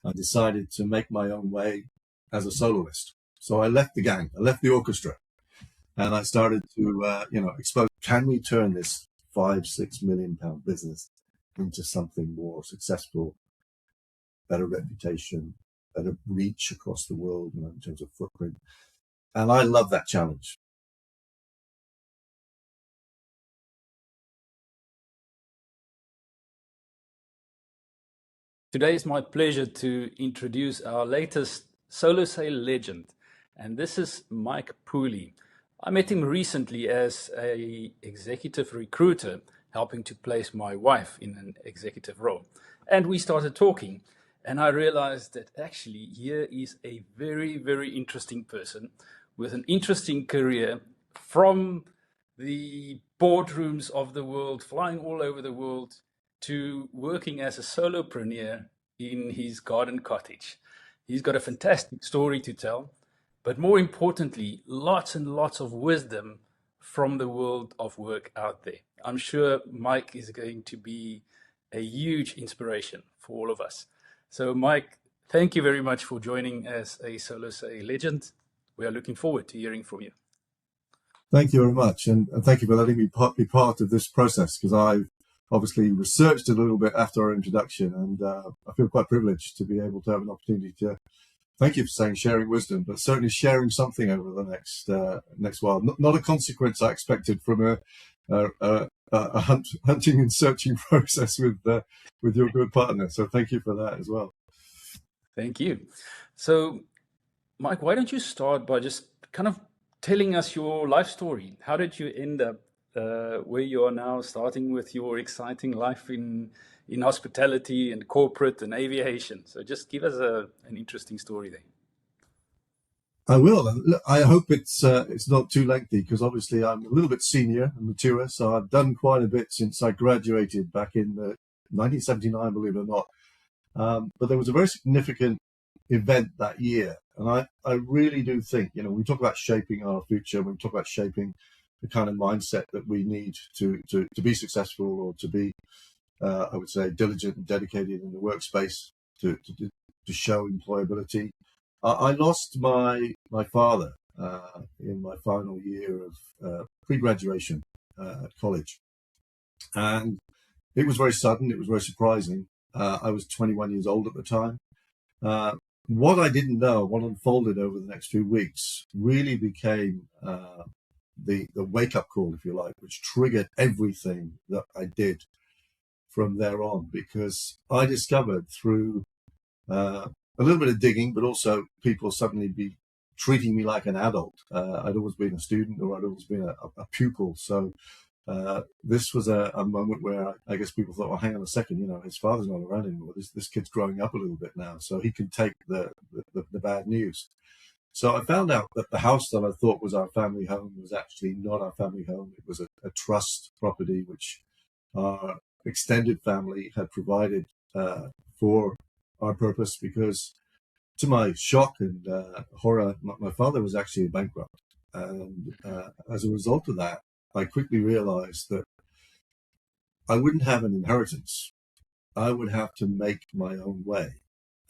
I decided to make my own way as a soloist. So I left the gang, I left the orchestra, and I started to, expose, can we turn this 5-6 million pound business into something more successful, better reputation, better reach across the world, in terms of footprint. And I love that challenge. Today it's my pleasure to introduce our latest solo sale legend, and this is Mike Pooley. I met him recently as an executive recruiter, helping to place my wife in an executive role. And we started talking, and I realized that actually here is a very, very interesting person with an interesting career from the boardrooms of the world, flying all over the world, to working as a solopreneur in his garden cottage. He's got a fantastic story to tell, but more importantly, lots and lots of wisdom from the world of work out there. I'm sure Mike is going to be a huge inspiration for all of us. So Mike, thank you very much for joining as a Solo Say legend. We are looking forward to hearing from you. Thank you very much. And thank you for letting me be part of this process, because I've obviously researched a little bit after our introduction, and I feel quite privileged to be able to have an opportunity to, thank you for saying sharing wisdom, but certainly sharing something over the next while. Not a consequence I expected from a hunting and searching process with your good partner. So thank you for that as well. Thank you. So Mike, why don't you start by just kind of telling us your life story? How did you end up where you are now, starting with your exciting life in hospitality and corporate and aviation? So just give us an interesting story there. I will. I hope it's not too lengthy, because obviously I'm a little bit senior and mature, so I've done quite a bit since I graduated back in 1979, believe it or not. But there was a very significant event that year, and I really do think, we talk about shaping our future, we talk about shaping the kind of mindset that we need to be successful, or to be, I would say, diligent and dedicated in the workspace to show employability. I lost my father in my final year of pre-graduation at college, and it was very sudden. It was very surprising. I was 21 years old at the time. What I didn't know, what unfolded over the next few weeks, really became the wake-up call, if you like, which triggered everything that I did from there on, because I discovered through a little bit of digging, but also people suddenly be treating me like an adult. I'd always been a student, or I'd always been a pupil. So this was a moment where I guess people thought, well, hang on a second, his father's not around anymore. This kid's growing up a little bit now, so he can take the bad news. So I found out that the house that I thought was our family home was actually not our family home. It was a trust property, which our extended family had provided for our purpose, because to my shock and horror, my father was actually a bankrupt. And as a result of that, I quickly realized that I wouldn't have an inheritance. I would have to make my own way.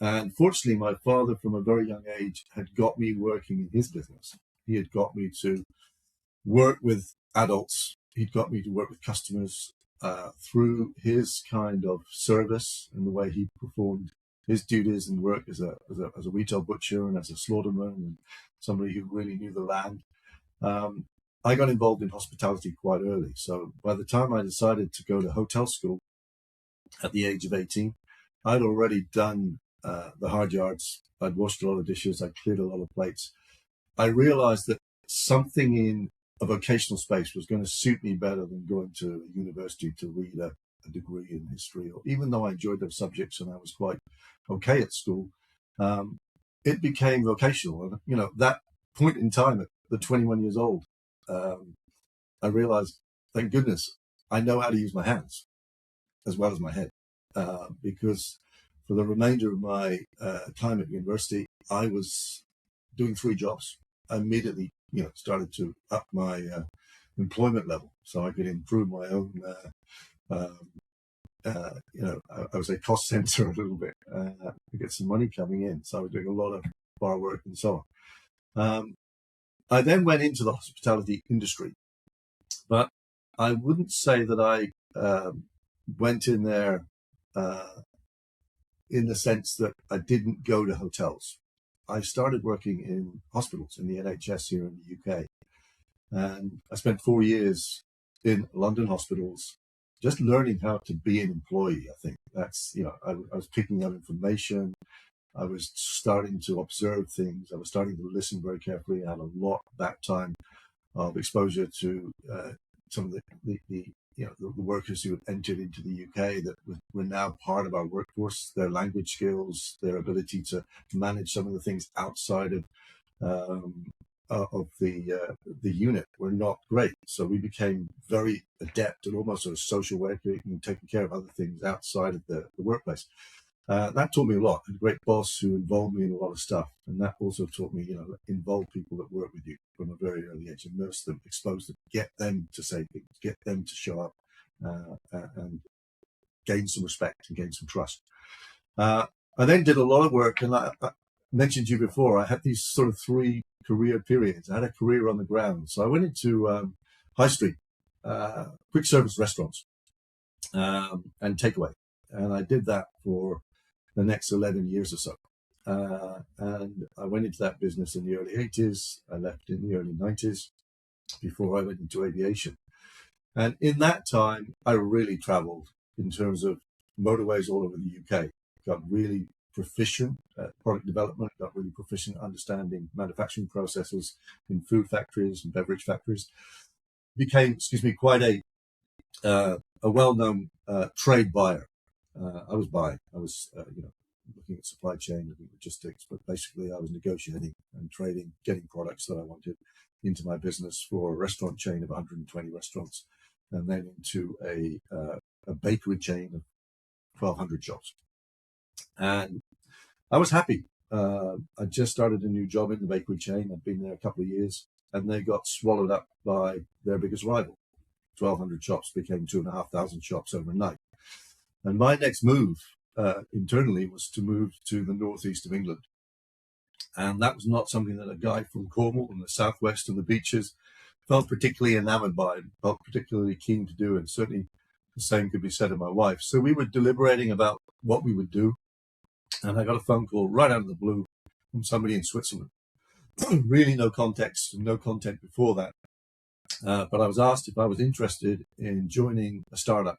And fortunately, my father, from a very young age, had got me working in his business. He had got me to work with adults. He'd got me to work with customers through his kind of service and the way he performed his duties and work as a retail butcher and as a slaughterman and somebody who really knew the land. I got involved in hospitality quite early. So by the time I decided to go to hotel school at the age of 18, I'd already done the hard yards. I'd washed a lot of dishes. I'd cleared a lot of plates. I realized that something in a vocational space was going to suit me better than going to a university to read a degree in history. Or even though I enjoyed those subjects and I was quite okay at school, it became vocational. And, that point in time at the 21 years old, I realized, thank goodness, I know how to use my hands as well as my head, because for the remainder of my time at university, I was doing 3 jobs. I immediately, started to up my employment level so I could improve my own I was a cost center a little bit to get some money coming in. So I was doing a lot of bar work and so on. I then went into the hospitality industry, but I wouldn't say that I went in there in the sense that I didn't go to hotels. I started working in hospitals in the NHS here in the UK. And I spent 4 years in London hospitals just learning how to be an employee. I think that's, I was picking up information. I was starting to observe things. I was starting to listen very carefully. I had a lot that time of exposure to some of the workers who had entered into the UK that were now part of our workforce. Their language skills, their ability to manage some of the things outside of the unit were not great. So we became very adept at almost sort of social working and taking care of other things outside of the workplace. That taught me a lot. I had a great boss who involved me in a lot of stuff. And that also taught me, involve people that work with you from a very early age, immerse them, expose them, get them to say things, get them to show up and gain some respect and gain some trust. I then did a lot of work, and I mentioned to you before, I had these sort of 3 career periods. I had a career on the ground. So I went into high street, quick service restaurants and takeaway. And I did that for the next 11 years or so. And I went into that business in the early 80s. I left in the early 90s before I went into aviation. And in that time, I really traveled in terms of motorways all over the UK. Got really proficient at product development, got really proficient at understanding manufacturing processes in food factories and beverage factories. Became, quite a well-known trade buyer. I was buying. I was, looking at supply chain, looking at logistics, but basically I was negotiating and trading, getting products that I wanted into my business for a restaurant chain of 120 restaurants, and then into a bakery chain of 1,200 shops. And I was happy. I just started a new job in the bakery chain. I'd been there a couple of years, and they got swallowed up by their biggest rival. 1,200 shops became 2,500 shops overnight. And my next move internally was to move to the northeast of England. And that was not something that a guy from Cornwall and the southwest and the beaches felt particularly enamored by, felt particularly keen to do. And certainly the same could be said of my wife. So we were deliberating about what we would do. And I got a phone call right out of the blue from somebody in Switzerland. Really no context, no content before that. But I was asked if I was interested in joining a startup.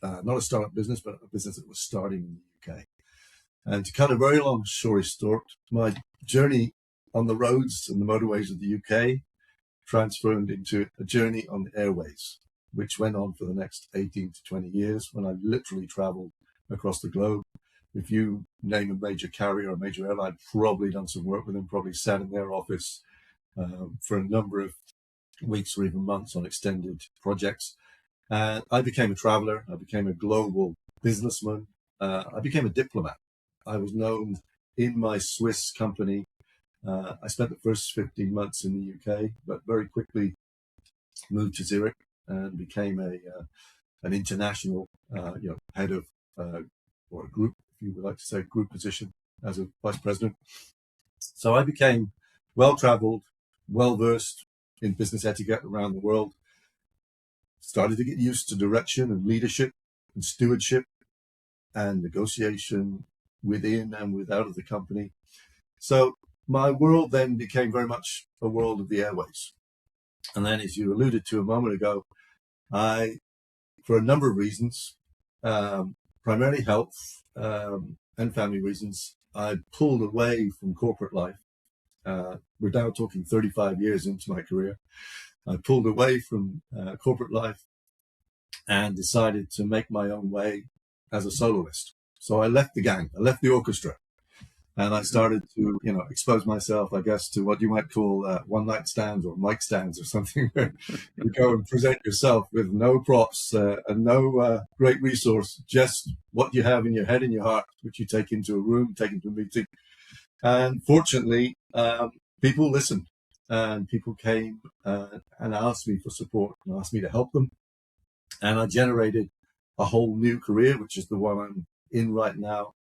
Not a startup business, but a business that was starting in the UK. And to cut a very long story short, my journey on the roads and the motorways of the UK transformed into a journey on the airways, which went on for the next 18 to 20 years when I literally traveled across the globe. If you name a major carrier or a major airline, probably done some work with them, probably sat in their office for a number of weeks or even months on extended projects. And I became a traveler. I became a global businessman. I became a diplomat. I was known in my Swiss company. I spent the first 15 months in the UK, but very quickly moved to Zurich and became an international head of or a group, if you would like to say, group position as a vice president. So I became well-traveled, well-versed in business etiquette around the world. Started to get used to direction and leadership and stewardship and negotiation within and without of the company. So my world then became very much a world of the airways. And then, as you alluded to a moment ago, I, for a number of reasons, primarily health and family reasons, I pulled away from corporate life. We're now talking 35 years into my career. I pulled away from corporate life and decided to make my own way as a soloist. So I left the gang, I left the orchestra, and I started to, expose myself, I guess, to what you might call one-night stands or mic stands or something, where you go and present yourself with no props and no great resource, just what you have in your head and your heart, which you take into a room, take into a meeting. And fortunately, people listened. And people came and asked me for support and asked me to help them. And I generated a whole new career, which is the one I'm in right now,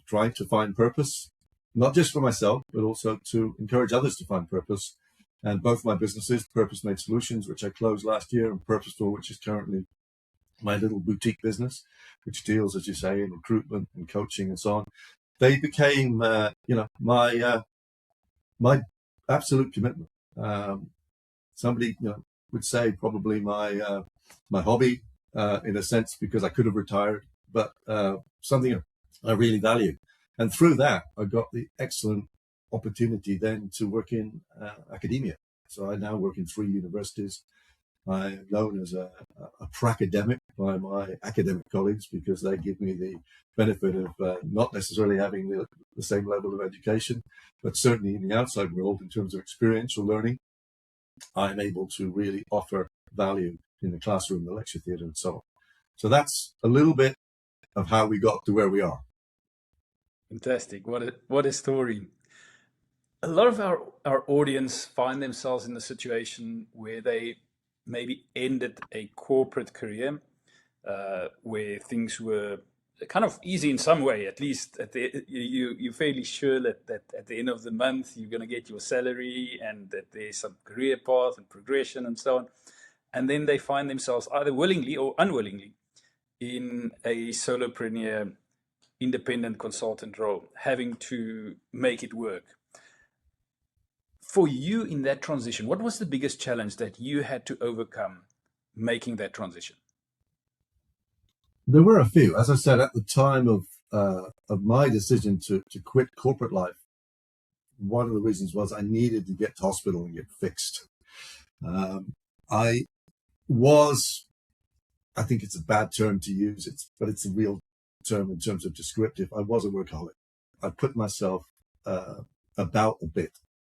trying to find purpose, not just for myself, but also to encourage others to find purpose. And both my businesses, Purpose Made Solutions, which I closed last year, and Purposeful, which is currently my little boutique business, which deals, as you say, in recruitment and coaching and so on. They became, my absolute commitment. Somebody, would say probably my hobby, in a sense, because I could have retired, but something I really value. And through that, I got the excellent opportunity then to work in academia. So I now work in 3 universities. I'm known as a pracademic by my academic colleagues because they give me the benefit of not necessarily having the same level of education, but certainly in the outside world, in terms of experiential learning, I'm able to really offer value in the classroom, the lecture theatre, and so on. So that's a little bit of how we got to where we are. Fantastic. What a story. A lot of our audience find themselves in a situation where they maybe ended a corporate career, where things were kind of easy in some way. At least you're fairly sure that at the end of the month you're going to get your salary and that there's some career path and progression and so on. And then they find themselves either willingly or unwillingly in a solopreneur, independent consultant role, having to make it work. For you in that transition, what was the biggest challenge that you had to overcome making that transition? There were a few. As I said, at the time of my decision to quit corporate life, one of the reasons was I needed to get to hospital and get fixed. I think it's a bad term to use, but it's a real term in terms of descriptive. I was a workaholic. I put myself about a bit.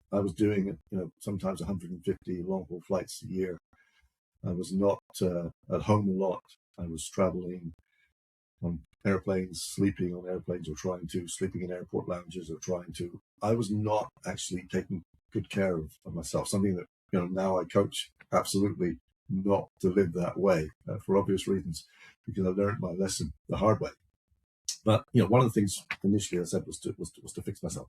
I was doing, sometimes 150 long-haul flights a year. I was not at home a lot. I was traveling on airplanes, sleeping on airplanes, or sleeping in airport lounges, I was not actually taking good care of myself, something that, now I coach absolutely not to live that way for obvious reasons, because I learned my lesson the hard way. But, one of the things initially I said was to fix myself.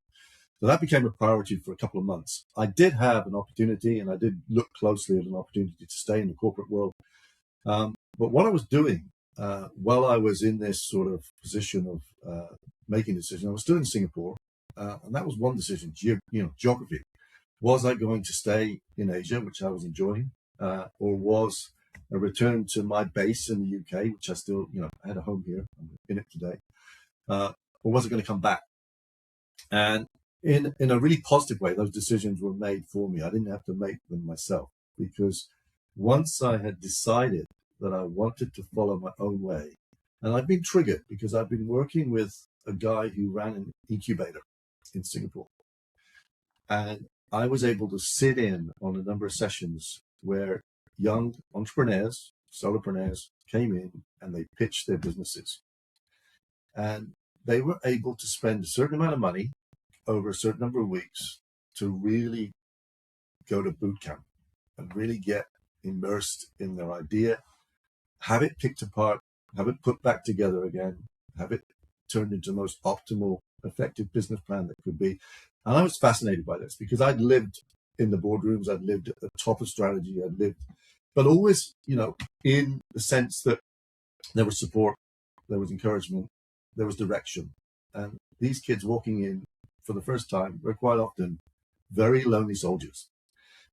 So that became a priority for a couple of months. I did have an opportunity, and I did look closely at an opportunity to stay in the corporate world. But what I was doing while I was in this sort of position of making a decision, I was still in Singapore, and that was one decision, geography. Was I going to stay in Asia, which I was enjoying, or was a return to my base in the UK, which I still, I had a home here, I'm in it today, or was it going to come back? And in a really positive way, those decisions were made for me. I didn't have to make them myself, because once I had decided that I wanted to follow my own way, and I've been triggered because I've been working with a guy who ran an incubator in Singapore. And I was able to sit in on a number of sessions where young entrepreneurs, solopreneurs came in and they pitched their businesses. And they were able to spend a certain amount of money over a certain number of weeks to really go to boot camp and really get immersed in their idea, have it picked apart, have it put back together again, have it turned into the most optimal, effective business plan that could be. And I was fascinated by this because I'd lived in the boardrooms, I'd lived at the top of strategy, but always, in the sense that there was support, there was encouragement, there was direction. And these kids walking in for the first time were quite often very lonely soldiers.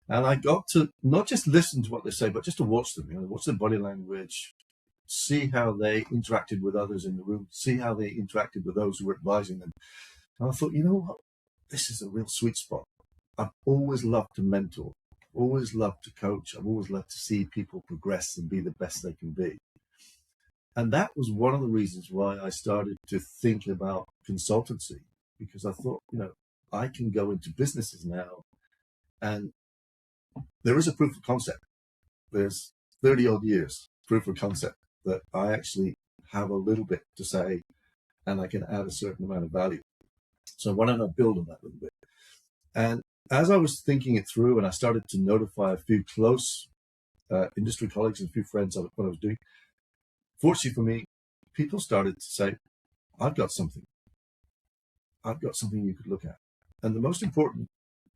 And I got to not just listen to what they say, but just to watch them, watch their body language, see how they interacted with others in the room, see how they interacted with those who were advising them. And I thought, what? This is a real sweet spot. I've always loved to mentor, always loved to coach. I've always loved to see people progress and be the best they can be. And that was one of the reasons why I started to think about consultancy, because I thought, I can go into businesses now, and there is a proof of concept. There's 30 odd years proof of concept that I actually have a little bit to say, and I can add a certain amount of value. So why don't I build on that a little bit? And as I was thinking it through, and I started to notify a few close industry colleagues and a few friends of what I was doing, fortunately for me, people started to say, I've got something. I've got something you could look at. And the most important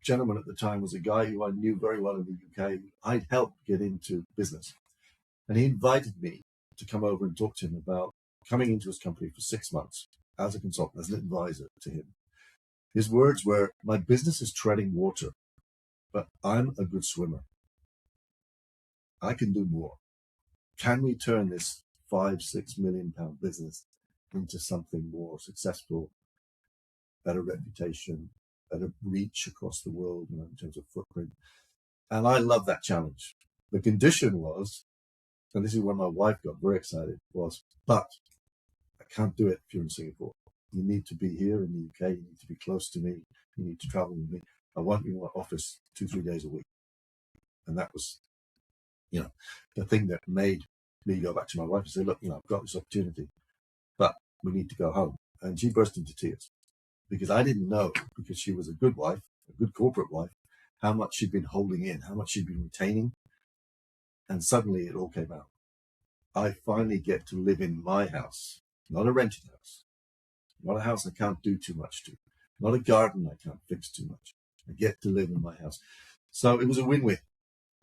gentleman at the time was a guy who I knew very well in the UK. I'd helped get into business. And he invited me to come over and talk to him about coming into his company for 6 months as a consultant, as an advisor to him. His words were, my business is treading water, but I'm a good swimmer. I can do more. Can we turn this 5-6 million pound business into something more successful, better reputation, better reach across the world, in terms of footprint? And I love that challenge. The condition was, and this is when my wife got very excited, was, but I can't do it if you're in Singapore. You need to be here in the UK. You need to be close to me. You need to travel with me. I want you in my office 2-3 days a week. And that was, the thing that made me go back to my wife and say, look, I've got this opportunity, but we need to go home. And she burst into tears because I didn't know, because she was a good wife, a good corporate wife, how much she'd been holding in, how much she'd been retaining. And suddenly it all came out. I finally get to live in my house, not a rented house, not a house I can't do too much to, not a garden I can't fix too much. I get to live in my house. So it was a win-win,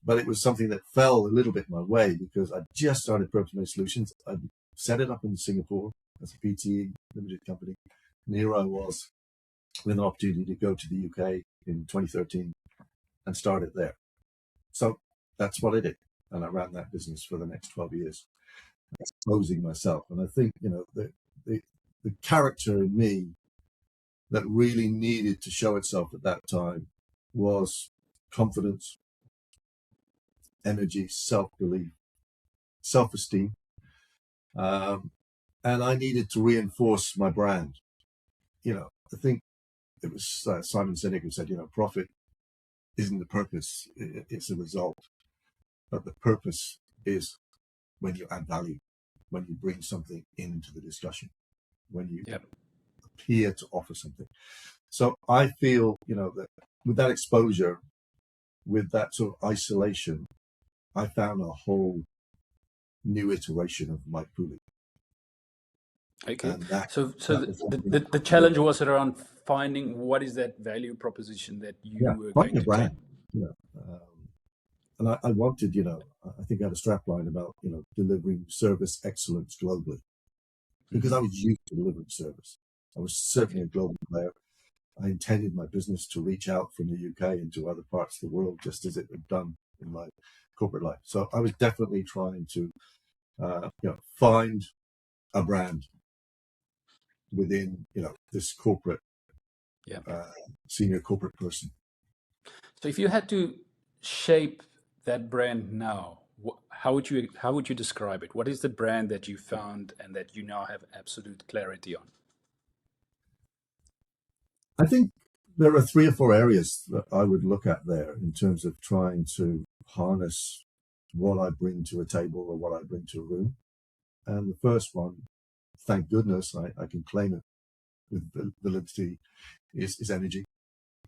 but it was something that fell a little bit my way because I just started Purpose-Made Solutions. I set it up in Singapore as a PTE limited company. And here I was with an opportunity to go to the UK in 2013 and start it there. So that's what I did. And I ran that business for the next 12 years, exposing myself. And I think, the character in me that really needed to show itself at that time was confidence, energy, self-belief, self-esteem. And I needed to reinforce my brand. I think it was Simon Sinek who said, profit isn't the purpose, it's a result. But the purpose is when you add value, when you bring something into the discussion, when you appear to offer something. So I feel, that with that exposure, with that sort of isolation, I found a whole new iteration of Mike Pooley. Okay. And that So was the challenge was around finding what is that value proposition that you were going finding a to take. brand. And I wanted, I think I had a strap line about, delivering service excellence globally, because I was used to delivering service. I was certainly a global player. I intended my business to reach out from the UK into other parts of the world, just as it had done in my corporate life. So I was definitely trying to, find a brand within, this corporate, senior corporate person. So if you had to shape that brand now, how would you describe it? What is the brand that you found and that you now have absolute clarity on? I think there are 3 or 4 areas that I would look at there in terms of trying to harness what I bring to a table or what I bring to a room. And the first one, thank goodness, I can claim it with validity, is energy.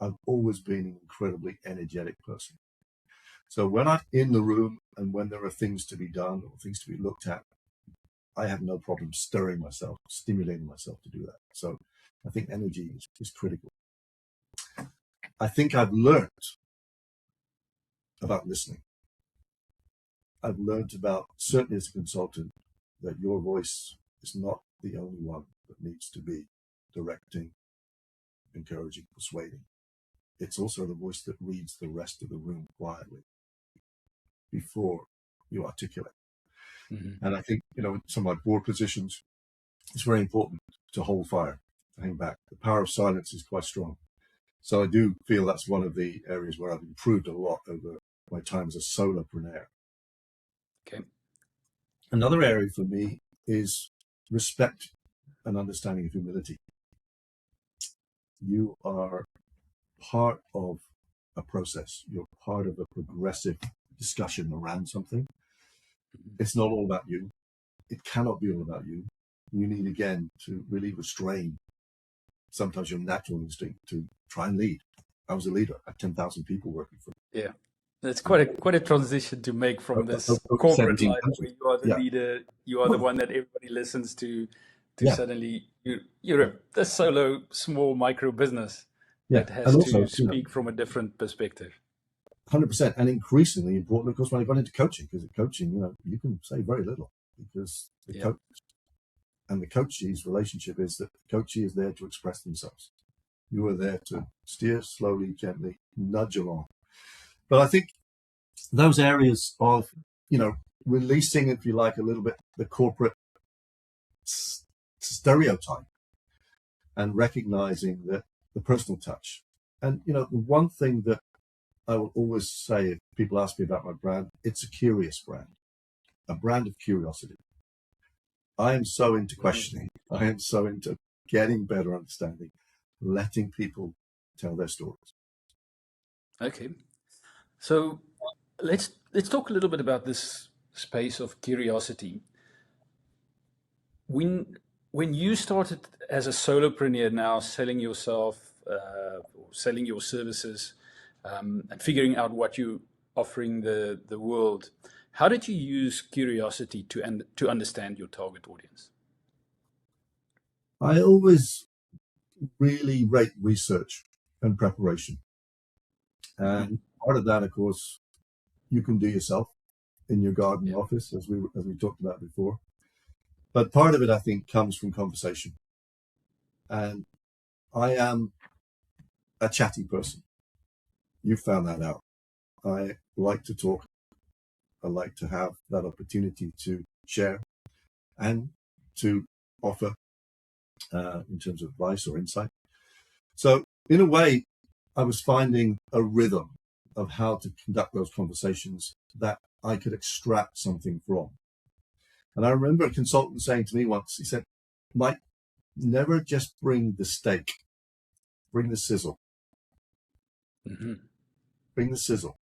I've always been an incredibly energetic person. So when I'm in the room and when there are things to be done or things to be looked at, I have no problem stirring myself, stimulating myself to do that. So I think energy is critical. I think I've learned about listening. I've learned about, certainly as a consultant, that your voice is not the only one that needs to be directing, encouraging, persuading. It's also the voice that reads the rest of the room quietly before you articulate. Mm-hmm. And I think, in some of my board positions, it's very important to hold fire, to hang back. The power of silence is quite strong. So I do feel that's one of the areas where I've improved a lot over my time as a solopreneur. Okay. Another area for me is respect and understanding of humility. You are part of a process. You're part of a progressive discussion around something. It's not all about you. It cannot be all about you. You need, again, to really restrain sometimes your natural instinct to try and lead. I was a leader. I had 10,000 people working for me. Yeah. That's quite a transition to make from this over corporate 17 life where countries. you are the Yeah. leader, you are the one that everybody listens to Yeah. suddenly you're a solo small micro business Yeah. that And has also, to speak from a different perspective. 100%, and increasingly important, of course, when I got into coaching, because at coaching, you can say very little because the Yeah. coach and the coachee's relationship is that the coachee is there to express themselves. You are there to steer slowly, gently, nudge along. But I think those areas of, releasing, if you like, a little bit the corporate stereotype and recognizing that the personal touch. And, the one thing that I will always say if people ask me about my brand, it's a curious brand, a brand of curiosity. I am so into questioning. I am so into getting better understanding, letting people tell their stories. Okay. So let's talk a little bit about this space of curiosity. When when you started as a solopreneur now selling yourself or selling your services and figuring out what you offering the world, how did you use curiosity to understand your target audience? I always really rate research and preparation. Hmm. And part of that, of course, you can do yourself in your garden Yeah. office, as we talked about before. But part of it, I think, comes from conversation. And I am a chatty person. You found that out. I like to talk. I like to have that opportunity to share and to offer in terms of advice or insight. So, in a way, I was finding a rhythm of how to conduct those conversations that I could extract something from. And I remember a consultant saying to me once, he said, Mike, never just bring the steak, bring the sizzle, Hmm. bring the sizzle,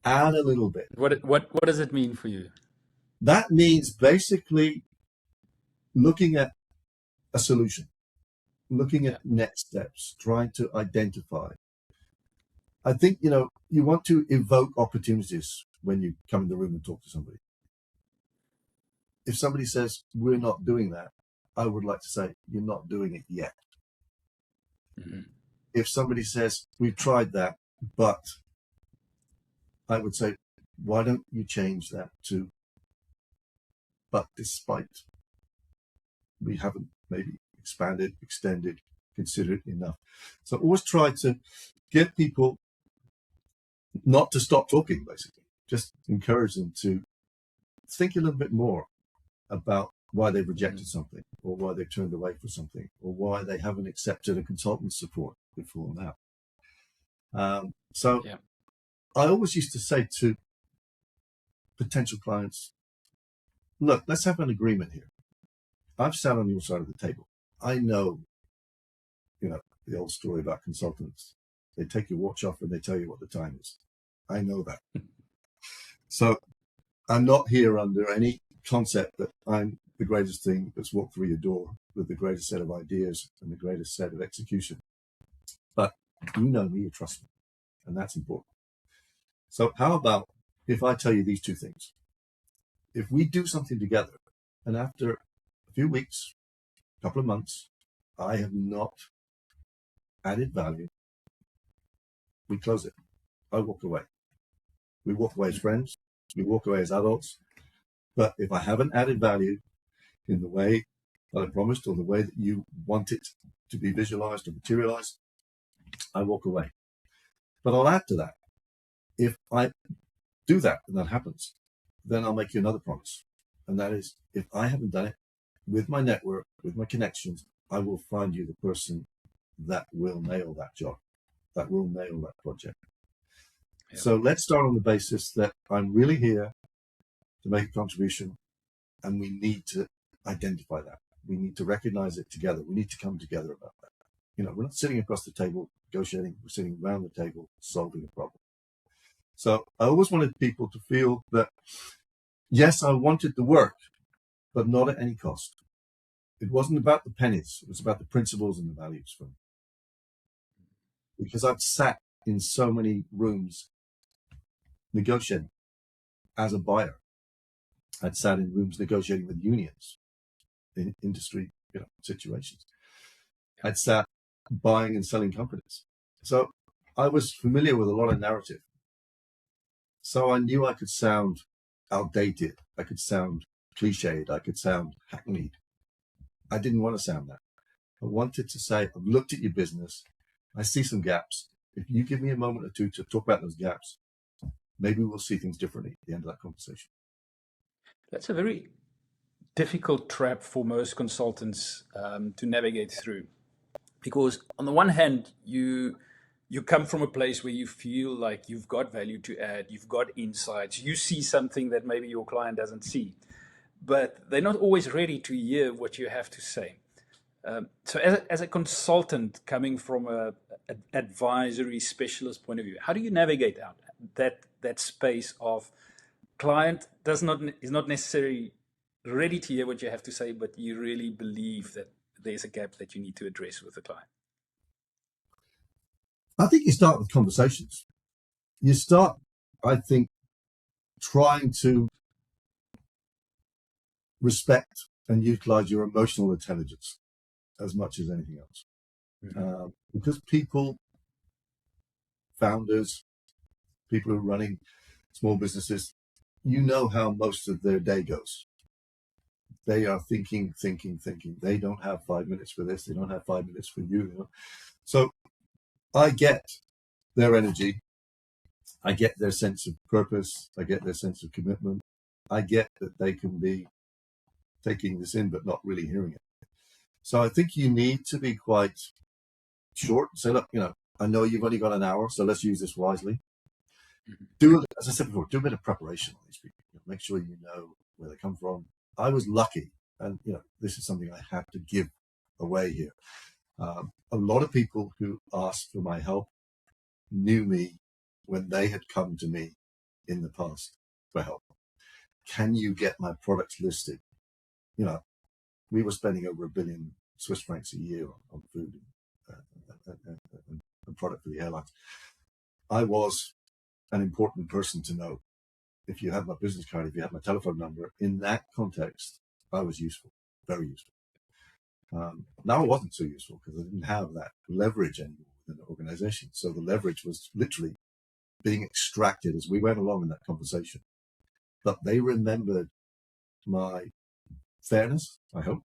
add a little bit. What does it mean for you? That means basically looking at a solution, looking Yeah. at next steps, trying to identify. I think, you want to evoke opportunities when you come in the room and talk to somebody. If somebody says, we're not doing that, I would like to say, you're not doing it yet. Hmm. If somebody says, we've tried that, but I would say, why don't you change that to, but despite we haven't maybe expanded, extended, considered enough. So always try to get people not to stop talking, basically. Just encourage them to think a little bit more about why they've Hmm. rejected something, or why they've turned away from something, or why they haven't accepted a consultant support before now. So Yeah. I always used to say to potential clients, look, let's have an agreement here. I've sat on your side of the table. I know, the old story about consultants. They take your watch off and they tell you what the time is. I know that. So I'm not here under any concept that I'm the greatest thing that's walked through your door with the greatest set of ideas and the greatest set of execution. But you know me, you trust me, and that's important. So how about if I tell you these two things? If we do something together, and after a few weeks, a couple of months, I have not added value, we close it. I walk away. We walk away as friends. We walk away as adults. But if I haven't added value in the way that I promised or the way that you want it to be visualized or materialized, I walk away. But I'll add to that. If I do that and that happens, then I'll make you another promise. And that is, if I haven't done it with my network, with my connections, I will find you the person that will nail that job, that will nail that project. Yeah. So let's start on the basis that I'm really here to make a contribution, and we need to identify that. We need to recognize it together. We need to come together about that. We're not sitting across the table negotiating. We're sitting around the table solving a problem. So I always wanted people to feel that, yes, I wanted the work, but not at any cost. It wasn't about the pennies. It was about the principles and the values for me. Because I've sat in so many rooms negotiating as a buyer. I'd sat in rooms negotiating with unions in industry, situations. I'd sat buying and selling companies. So I was familiar with a lot of narrative. So I knew I could sound outdated. I could sound cliched. I could sound hackneyed. I didn't want to sound that. I wanted to say, I've looked at your business. I see some gaps. If you give me a moment or two to talk about those gaps, maybe we'll see things differently at the end of that conversation. That's a very difficult trap for most consultants to navigate through. Because on the one hand, you come from a place where you feel like you've got value to add, you've got insights, you see something that maybe your client doesn't see, but they're not always ready to hear what you have to say. So as a consultant coming from an advisory specialist point of view, how do you navigate out that space of client is not necessarily ready to hear what you have to say, but you really believe that there's a gap that you need to address with the client? I think you start with conversations. You start, I think, trying to respect and utilize your emotional intelligence as much as anything else. Mm-hmm. Because people, founders, people who are running small businesses, you know how most of their day goes. They are thinking. They don't have 5 minutes for this. They don't have 5 minutes for you. So I get their energy. I get their sense of purpose. I get their sense of commitment. I get that they can be taking this in, but not really hearing it. So I think you need to be quite short. Say, look, I know you've only got an hour, so let's use this wisely. Mm-hmm. As I said before, do a bit of preparation on these people. Make sure you know where they come from. I was lucky, and this is something I have to give away here. A lot of people who asked for my help knew me when they had come to me in the past for help. Can you get my products listed? We were spending over £1 billion Swiss francs a year on food and product for the airlines. I was an important person to know. If you have my business card, if you have my telephone number, in that context, I was useful, very useful. Now I wasn't so useful because I didn't have that leverage anymore within the organization. So the leverage was literally being extracted as we went along in that conversation. But they remembered my fairness, I hope,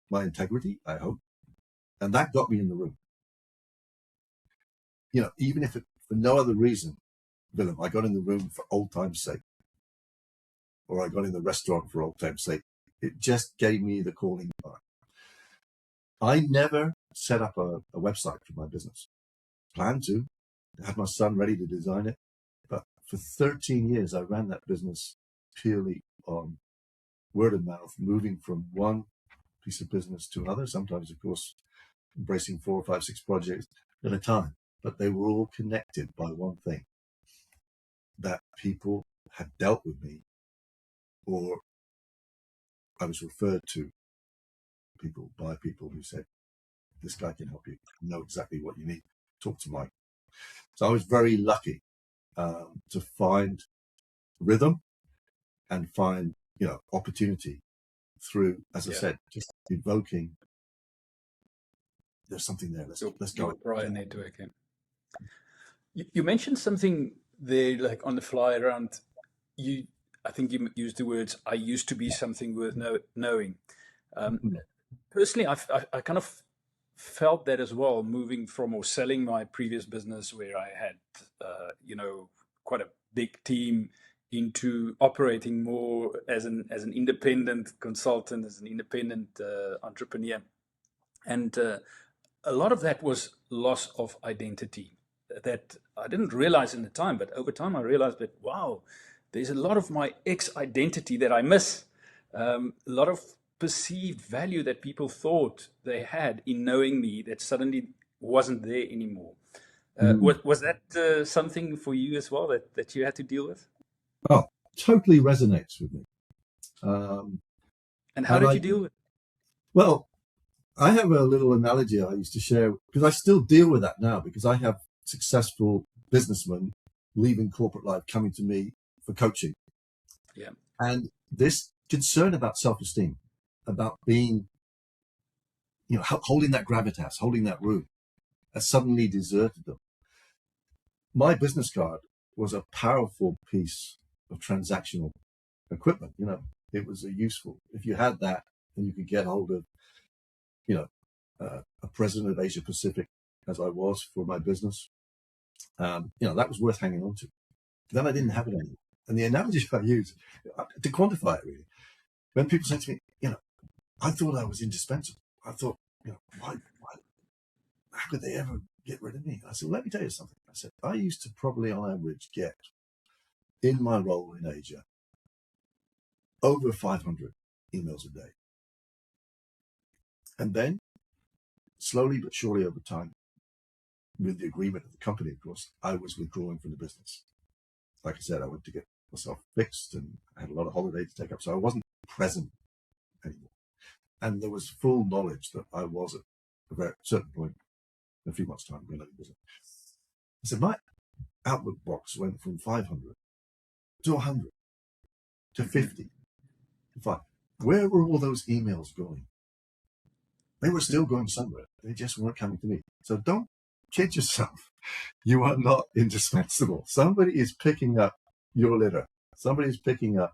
my integrity, I hope, and that got me in the room. Even if for no other reason, Willem, I got in the room for old time's sake, or I got in the restaurant for old time's sake. It just gave me the calling card. I never set up a website for my business. Planned to. I had my son ready to design it. But for 13 years, I ran that business purely on word of mouth, moving from one piece of business to another. Sometimes, of course, embracing 4, 5, 6 projects at a time. But they were all connected by one thing, that people had dealt with me, or I was referred to by people who said, this guy can help you, know exactly what you need, talk to Mike. So I was very lucky to find rhythm and find, opportunity through, as I said, just evoking, there's something there, let's go. Prior networking. You mentioned something there, like on the fly around you. I think you used the words, I used to be something worth knowing. Personally, I kind of felt that as well, moving from or selling my previous business where I had, quite a big team, into operating more as an independent consultant, as an independent entrepreneur. And a lot of that was loss of identity that I didn't realize in the time, but over time I realized that, wow, there's a lot of my ex-identity that I miss. A lot of perceived value that people thought they had in knowing me that suddenly wasn't there anymore. Was that something for you as well that you had to deal with? Oh, totally resonates with me. And how did you deal with it? Well, I have a little analogy I used to share, because I still deal with that now, because I have successful businessmen leaving corporate life, coming to me for coaching. Yeah. And this concern about self-esteem, about being, holding that gravitas, holding that room, has suddenly deserted them. My business card was a powerful piece of transactional equipment. It was a useful, if you had that and you could get hold of, a president of Asia Pacific, as I was for my business, that was worth hanging on to. Then I didn't have it anymore. And the analogy I use to quantify it really, when people say to me, I thought I was indispensable. I thought, why, how could they ever get rid of me? I said, let me tell you something. I said, I used to probably on average get, in my role in Asia, over 500 emails a day. And then, slowly but surely over time, with the agreement of the company, of course, I was withdrawing from the business. Like I said, I went to get myself fixed and I had a lot of holiday to take up, so I wasn't present anymore. And there was full knowledge that I was at a very certain point, in a few months' time, going to the business. I said, my Outlook box went from 500 to 100 to 50 to 5. Where were all those emails going? They were still going somewhere. They just weren't coming to me. So don't kid yourself. You are not indispensable. Somebody is picking up your litter. Somebody is picking up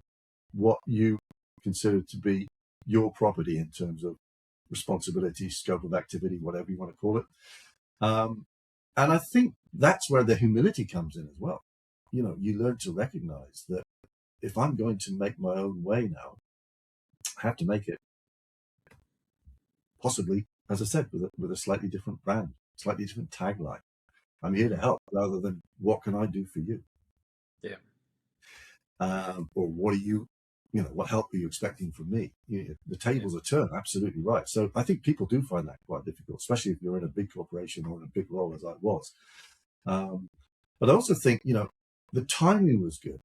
what you consider to be your property in terms of responsibility, scope of activity, whatever you want to call it. And I think that's where the humility comes in as well. You learn to recognize that if I'm going to make my own way now, I have to make it possibly, as I said, with a slightly different brand, slightly different tagline. I'm here to help rather than what can I do for you? Yeah. Or what help are you expecting from me? The tables are turned, absolutely right. So I think people do find that quite difficult, especially if you're in a big corporation or in a big role as I was. But I also think, the timing was good.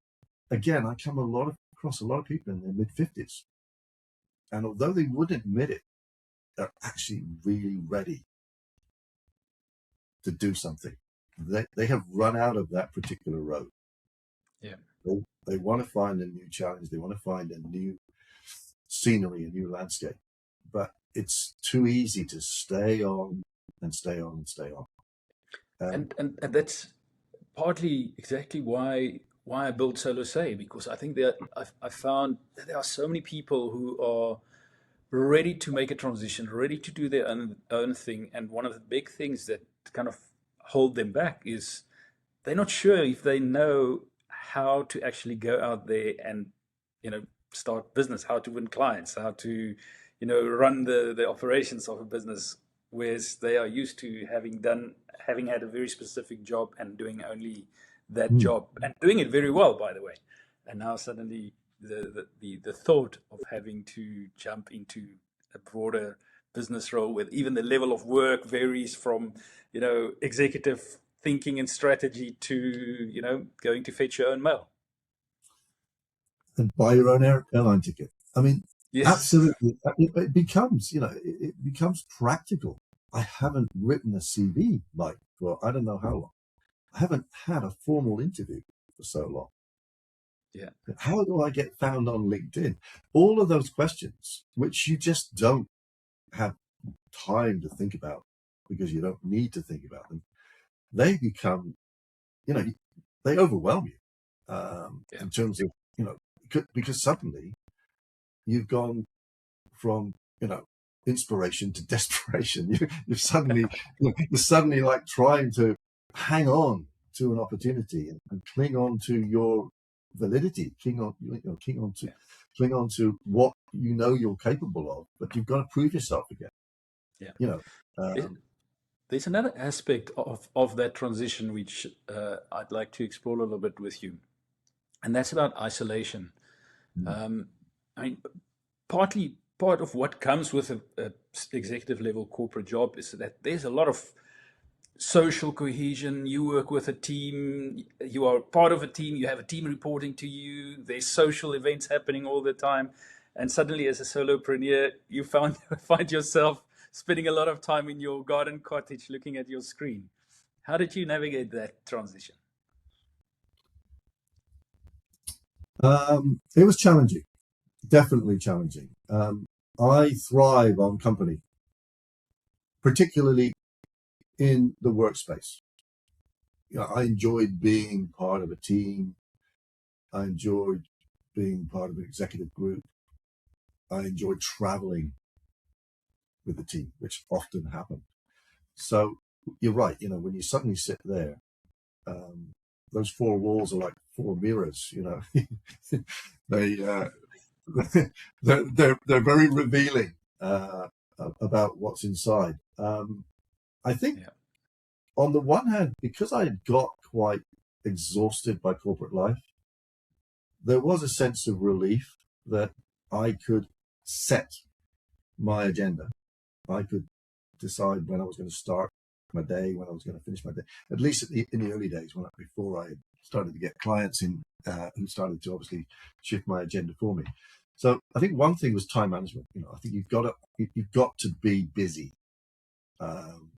Again, I come across a lot of people in their mid-50s. And although they wouldn't admit it, they're actually really ready to do something. They have run out of that particular road. Yeah. They want to find a new challenge. They want to find a new scenery, a new landscape. But it's too easy to stay on and stay on and stay on. And that's partly exactly why I built Solosay, because I think that I found that there are so many people who are ready to make a transition, ready to do their own thing. And one of the big things that kind of hold them back is they're not sure if they know how to actually go out there and, start business, how to win clients, how to, run the operations of a business, whereas they are used to having had a very specific job and doing only that job and doing it very well, by the way. And now suddenly the thought of having to jump into a broader business role with even the level of work varies from, executive thinking and strategy to, going to fetch your own mail. And buy your own airline ticket. I mean, Yes. absolutely. It becomes, it becomes practical. I haven't written a CV, Mike, for I don't know how long. I haven't had a formal interview for so long. Yeah. How do I get found on LinkedIn? All of those questions, which you just don't have time to think about because you don't need to think about them, they become, they overwhelm you in terms of, because suddenly you've gone from, inspiration to desperation. You're suddenly like trying to hang on to an opportunity and cling on to your validity, cling on to what you're capable of, but you've got to prove yourself again. Yeah. There's another aspect of that transition which I'd like to explore a little bit with you, and that's about isolation. I mean, part of what comes with a executive level corporate job is that there's a lot of social cohesion. You work with a team, you are part of a team, you have a team reporting to you, there's social events happening all the time. And suddenly as a solopreneur, you find yourself spending a lot of time in your garden cottage looking at your screen. How did you navigate that transition? It was challenging, definitely challenging. I thrive on company, particularly in the workspace. I enjoyed being part of a team. I enjoyed being part of an executive group. I enjoyed traveling with the team, which often happened. So you're right. When you suddenly sit there, um, those four walls are like four mirrors. They they're very revealing about what's inside. I think Yeah. on the one hand, because I had got quite exhausted by corporate life, there was a sense of relief that I could set my agenda. I could decide when I was going to start my day, when I was going to finish my day. At least in the early days, before I started to get clients in who started to obviously shift my agenda for me. So I think one thing was time management. I think you've got to be busy. Um,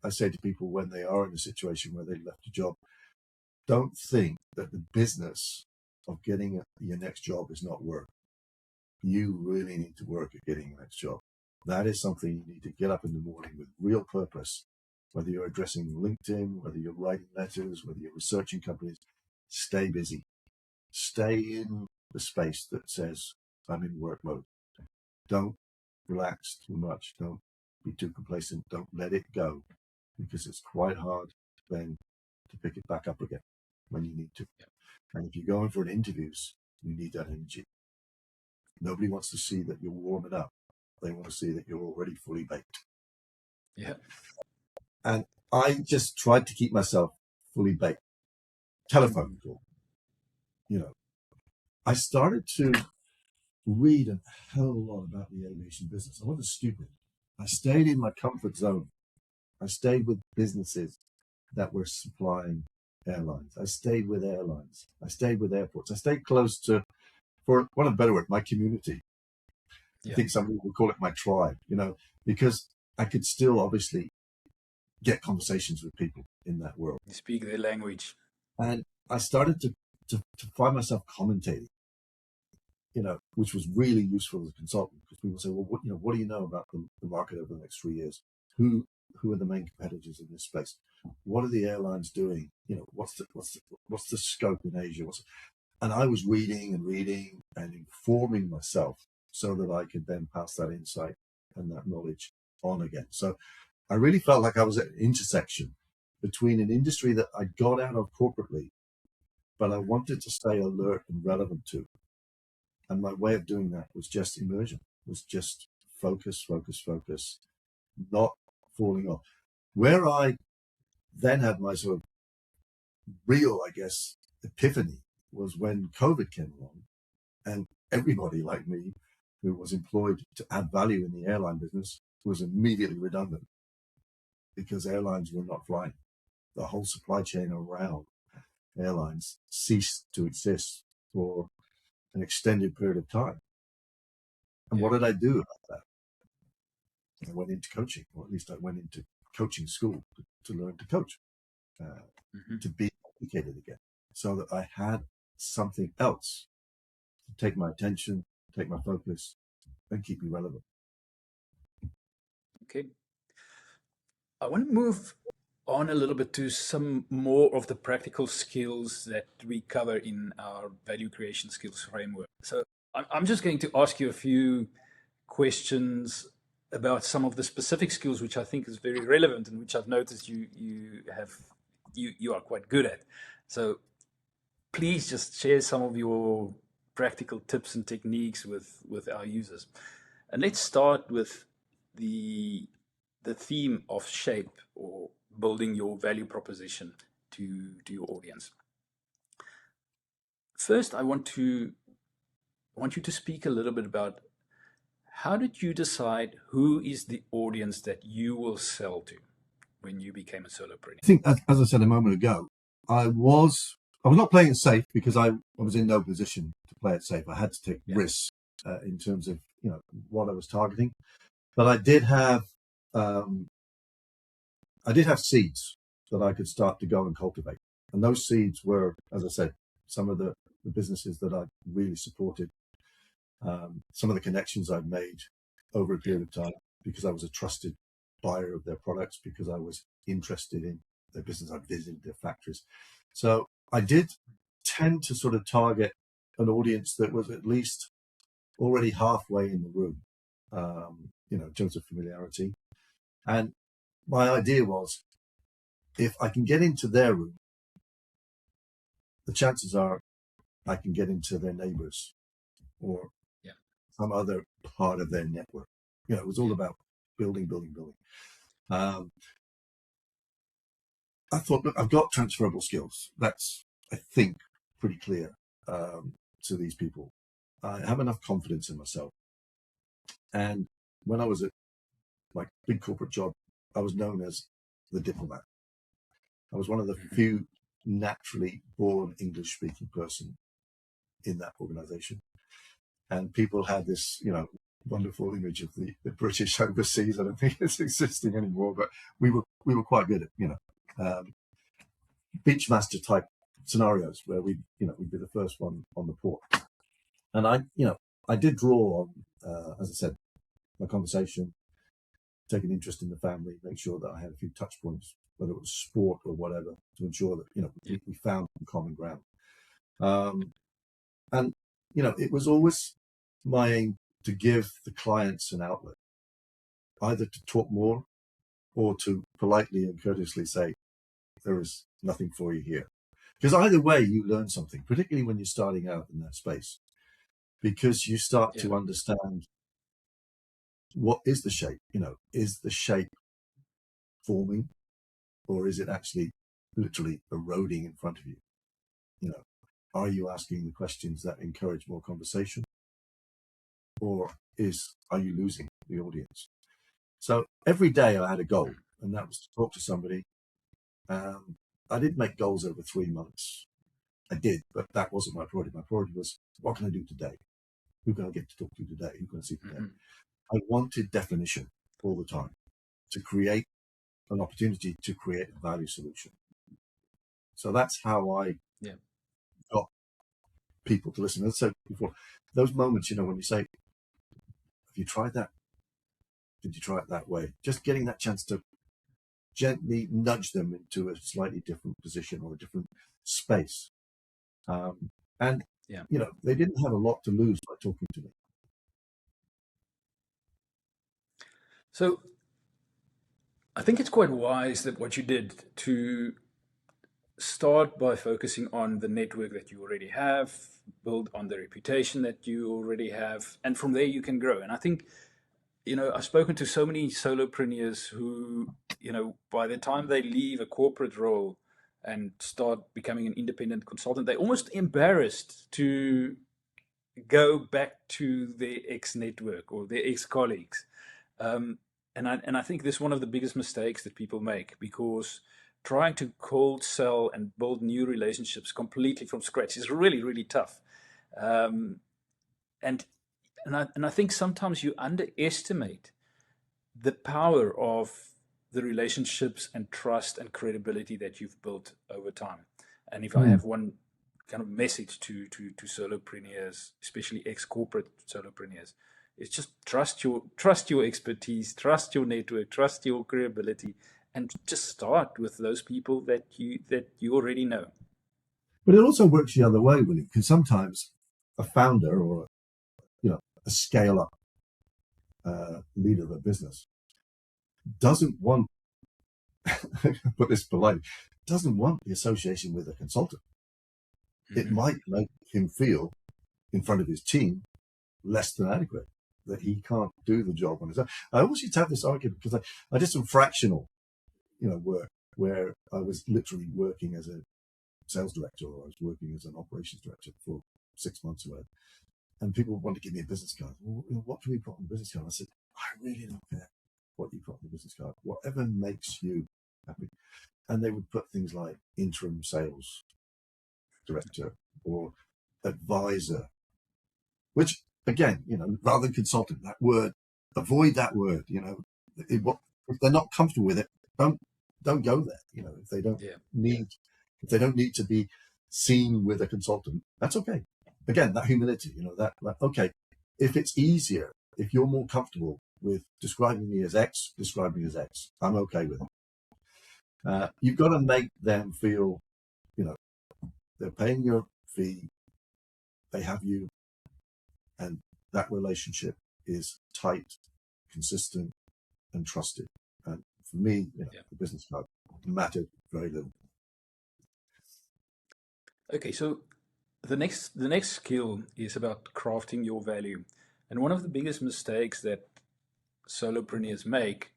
I say to people when they are in a situation where they've left a job, don't think that the business of getting your next job is not work. You really need to work at getting your next job. That is something you need to get up in the morning with real purpose. Whether you're addressing LinkedIn, whether you're writing letters, whether you're researching companies, stay busy. Stay in the space that says, I'm in work mode. Don't relax too much. Don't be too complacent. Don't let it go, because it's quite hard then to pick it back up again when you need to. And if you're going for an interviews, you need that energy. Nobody wants to see that you're warming up. They want to see that you're already fully baked. Yeah. And I just tried to keep myself fully baked. Telephone call. I started to read a hell of a lot about the aviation business. I wasn't stupid. I stayed in my comfort zone. I stayed with businesses that were supplying airlines. I stayed with airlines. I stayed with airports. I stayed close to, for want of a better word, my community. I Yeah. think somebody would call it my tribe, because I could still obviously get conversations with people in that world. You speak their language. And I started to find myself commentating, which was really useful as a consultant, because people say, well, what do you know about the market over the next 3 years? Who are the main competitors in this space? What are the airlines doing? What's the scope in Asia? And I was reading and informing myself so that I could then pass that insight and that knowledge on again. So I really felt like I was at an intersection between an industry that I got out of corporately, but I wanted to stay alert and relevant to. And my way of doing that was just immersion, was just focus, not falling off. Where I then had my sort of real, I guess, epiphany was when COVID came along, and everybody like me who was employed to add value in the airline business was immediately redundant because airlines were not flying. The whole supply chain around airlines ceased to exist for an extended period of time. And Yeah. what did I do about that? I went into coaching, or at least I went into coaching school to learn to coach, to be educated again, so that I had something else to take my attention, take my focus, and keep me relevant. Okay. I want to move on a little bit to some more of the practical skills that we cover in our value creation skills framework. So I'm just going to ask you a few questions about some of the specific skills which I think is very relevant and which I've noticed you are quite good at. So please just share some of your practical tips and techniques with our users. And let's start with the the theme of shape or building your value proposition to your audience. First, I want you to speak a little bit about how did you decide who is the audience that you will sell to when you became a solopreneur? I think, as I said a moment ago, I was not playing it safe because I was in no position to play it safe. I had to take Yeah. risks in terms of what I was targeting, but I did have seeds that I could start to go and cultivate, and those seeds were, as I said, some of the the businesses that I really supported, some of the connections I've made over a period of time because I was a trusted buyer of their products, because I was interested in their business. I visited their factories. So I did tend to sort of target an audience that was at least already halfway in the room, in terms of familiarity. And my idea was, if I can get into their room, the chances are I can get into their neighbors or some other part of their network. It was all about building. I thought, look, I've got transferable skills. That's, I think, pretty clear to these people. I have enough confidence in myself. And when I was at my big corporate job, I was known as the diplomat. I was one of the few naturally born English-speaking person in that organization. And people had this, wonderful image of the British overseas. I don't think it's existing anymore, but we were quite good at, beachmaster type scenarios where we'd be the first one on the port. And I did draw on, as I said, my conversation, take an interest in the family, make sure that I had a few touch points, whether it was sport or whatever, to ensure that, we found common ground. And, it was always my aim to give the clients an outlet, either to talk more or to politely and courteously say, there is nothing for you here. Because either way, you learn something, particularly when you're starting out in that space, because you start to understand what is the shape, is the shape forming, or is it actually literally eroding in front of you? Are you asking the questions that encourage more conversation, or are you losing the audience? So every day I had a goal, and that was to talk to somebody. I did make goals over 3 months. I did, but that wasn't my priority. My priority was, what can I do today? Who can I get to talk to today? Who can I see today? I wanted definition all the time to create an opportunity to create a value solution. So that's how I got people to listen. As I said before, those moments, when you say, have you tried that? Did you try it that way? Just getting that chance to gently nudge them into a slightly different position or a different space. And they didn't have a lot to lose by talking to me. So I think it's quite wise that what you did to start by focusing on the network that you already have, build on the reputation that you already have, and from there you can grow. And I think, I've spoken to so many solopreneurs who, by the time they leave a corporate role and start becoming an independent consultant, they're almost embarrassed to go back to their ex-network or their ex-colleagues. And I think this is one of the biggest mistakes that people make, because trying to cold sell and build new relationships completely from scratch is really, really tough. And I think sometimes you underestimate the power of the relationships and trust and credibility that you've built over time. And if I have one kind of message to solopreneurs, especially ex-corporate solopreneurs, it's just trust your expertise, trust your network, trust your credibility, and just start with those people that you already know. But it also works the other way, Willie, because sometimes a founder or a scale-up leader of a business doesn't want, put this politely, doesn't want the association with a consultant. It might make him feel in front of his team less than adequate, that he can't do the job on his own. I always used to have this argument because I did some fractional, work where I was literally working as a sales director, or I was working as an operations director for 6 months away. And people want to give me a business card. Well, what can we put on the business card? I said, I really don't care what you put on the business card, whatever makes you happy. And they would put things like interim sales director or advisor, which again, rather than consultant, that word, avoid that word. If they're not comfortable with it, don't go there. If they don't need to be seen with a consultant, that's okay. Again, that humility, that okay, if it's easier, if you're more comfortable with describing me as X, describe me as X. I'm okay with it. You've got to make them feel, they're paying your fee, they have you, and that relationship is tight, consistent, and trusted. And for me, the business card mattered very little. Okay, so the next skill is about crafting your value. And one of the biggest mistakes that solopreneurs make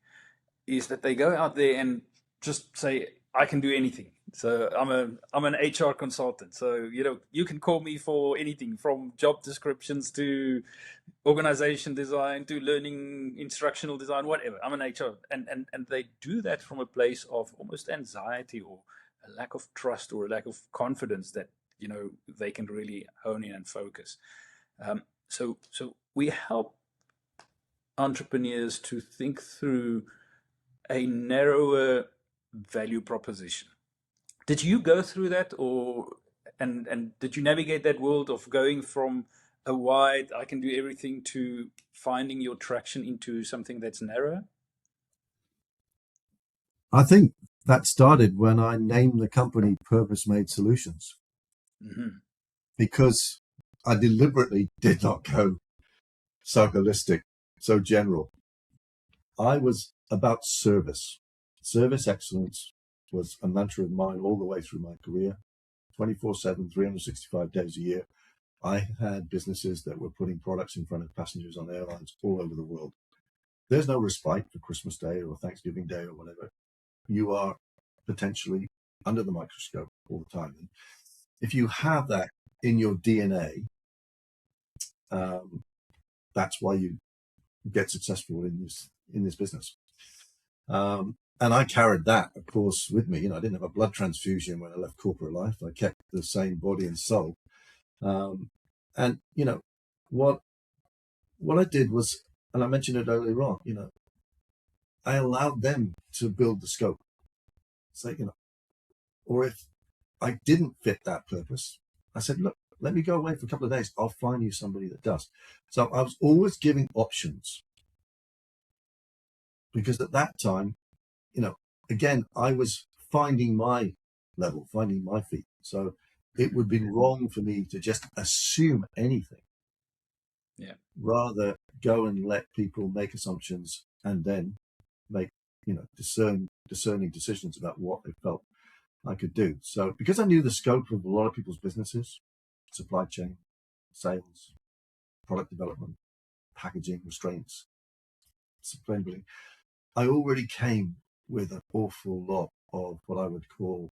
is that they go out there and just say, I can do anything. So I'm an HR consultant. So you can call me for anything from job descriptions to organization design to learning instructional design, whatever. I'm an HR. And they do that from a place of almost anxiety or a lack of trust or a lack of confidence that they can really hone in and focus. So we help entrepreneurs to think through a narrower value proposition. Did you go through that, and did you navigate that world of going from a wide, I can do everything, to finding your traction into something that's narrower? I think that started when I named the company Purpose Made Solutions, because I deliberately did not go so holistic, so general. I was about service. Service excellence was a mantra of mine all the way through my career, 24/7, 365 days a year. I had businesses that were putting products in front of passengers on airlines all over the world. There's no respite for Christmas Day or Thanksgiving Day or whatever. You are potentially under the microscope all the time. And if you have that in your DNA, that's why you get successful in this business. And I carried that, of course, with me. I didn't have a blood transfusion when I left corporate life. I kept the same body and soul. And what I did was, and I mentioned it earlier on, I allowed them to build the scope. So, or if I didn't fit that purpose, I said, look, let me go away for a couple of days. I'll find you somebody that does. So I was always giving options, because at that time, again, I was finding my level, finding my feet. So it would be wrong for me to just assume anything. Yeah. Rather go and let people make assumptions and then make, discerning decisions about what they felt I could do. So because I knew the scope of a lot of people's businesses, supply chain, sales, product development, packaging, restraints, sustainability, I already came with an awful lot of what I would call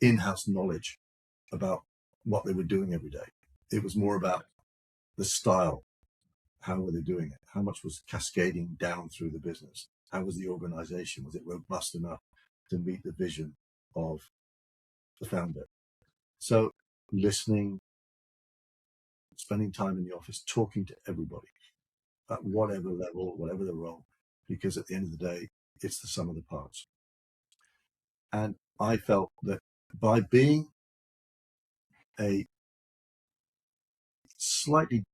in-house knowledge about what they were doing every day. It was more about the style. How were they doing it? How much was cascading down through the business? How was the organization? Was it robust enough to meet the vision of the founder? So listening, spending time in the office, talking to everybody at whatever level, whatever the role, because at the end of the day, it's the sum of the parts. And I felt that by being a slightly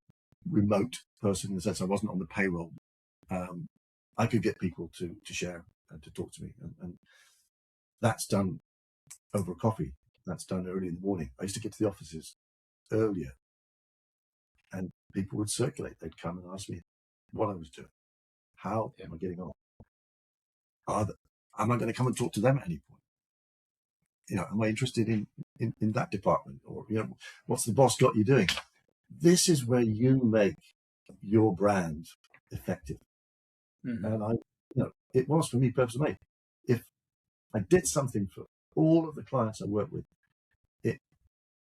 remote person, in the sense I wasn't on the payroll, I could get people to share and to talk to me. And that's done over a coffee. That's done early in the morning. I used to get to the offices earlier, and people would circulate. They'd come and ask me what I was doing. How am I getting on? Am I going to come and talk to them at any point? Am I interested in that department? Or, what's the boss got you doing? This is where you make your brand effective. And it was for me Purpose Made. If I did something for all of the clients I work with, it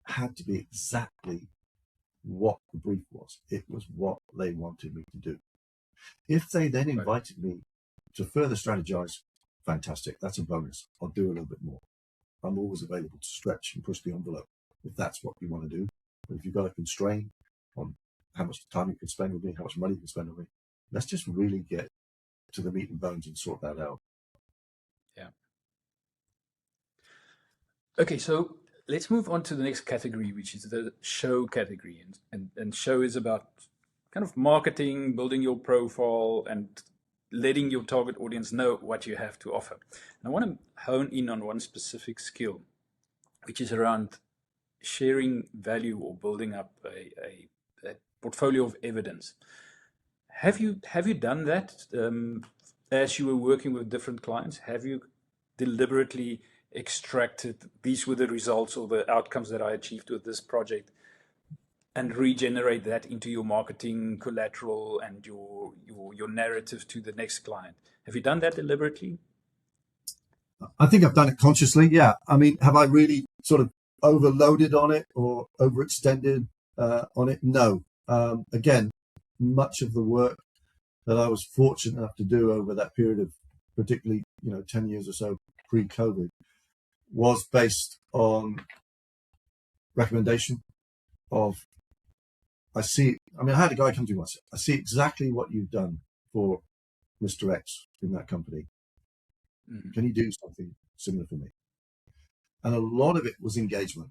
had to be exactly what the brief was. It was what they wanted me to do. If they then invited me to further strategize, fantastic. That's a bonus. I'll do a little bit more. I'm always available to stretch and push the envelope if that's what you want to do. But if you've got a constraint on how much time you can spend with me, how much money you can spend with me, let's just really get to the meat and bones and sort that out. Yeah. Okay, so let's move on to the next category, which is the show category. And show is about kind of marketing, building your profile, and letting your target audience know what you have to offer. And I want to hone in on one specific skill, which is around sharing value or building up a portfolio of evidence. Have you done that as you were working with different clients? Have you deliberately extracted these were the results or the outcomes that I achieved with this project, and regenerate that into your marketing collateral and your narrative to the next client? Have you done that deliberately? I think I've done it consciously. Yeah. I mean, have I really sort of overloaded on it or overextended on it? No. Again, much of the work that I was fortunate enough to do over that period of particularly, 10 years or so pre-COVID was based on recommendation of, I had a guy come to me once. I see exactly what you've done for Mr. X in that company. Mm. Can you do something similar for me? And a lot of it was engagement.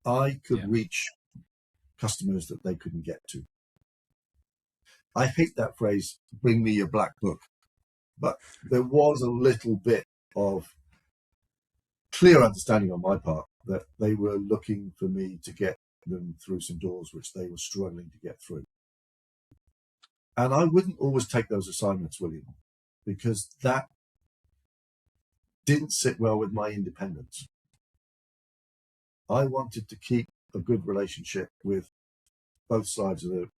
I could reach customers that they couldn't get to. I hate that phrase, bring me your black book. But there was a little bit of clear understanding on my part that they were looking for me to get them through some doors which they were struggling to get through. And I wouldn't always take those assignments, William, because that didn't sit well with my independence. I wanted to keep a good relationship with both sides of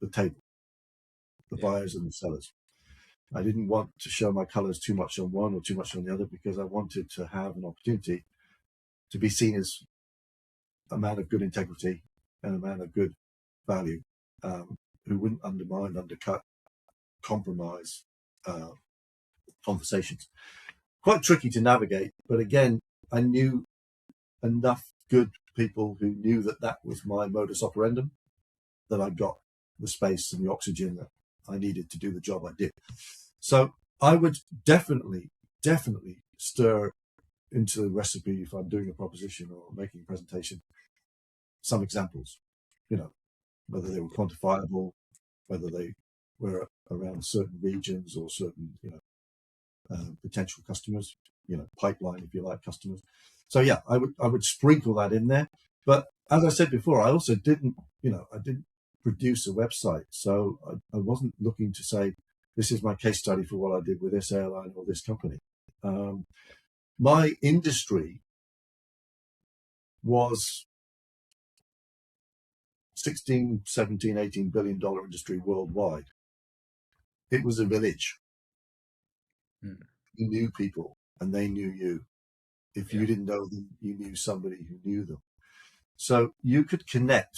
the table, the buyers and the sellers. I didn't want to show my colors too much on one or too much on the other, because I wanted to have an opportunity to be seen as a man of good integrity and a man of good value, who wouldn't undermine, undercut, compromise conversations. Quite tricky to navigate, but again, I knew enough good people who knew that that was my modus operandum, that I got the space and the oxygen that I needed to do the job I did. So I would definitely stir into the recipe, if I'm doing a proposition or making a presentation, some examples, whether they were quantifiable, whether they were around certain regions or certain, potential customers, pipeline, if you like, customers. So yeah, I would sprinkle that in there. But as I said before, I also didn't produce a website. So I wasn't looking to say, this is my case study for what I did with this airline or this company. My industry was 16, 17, $18 billion industry worldwide. It was a village. Mm. You knew people and they knew you. If you didn't know them, you knew somebody who knew them. So you could connect,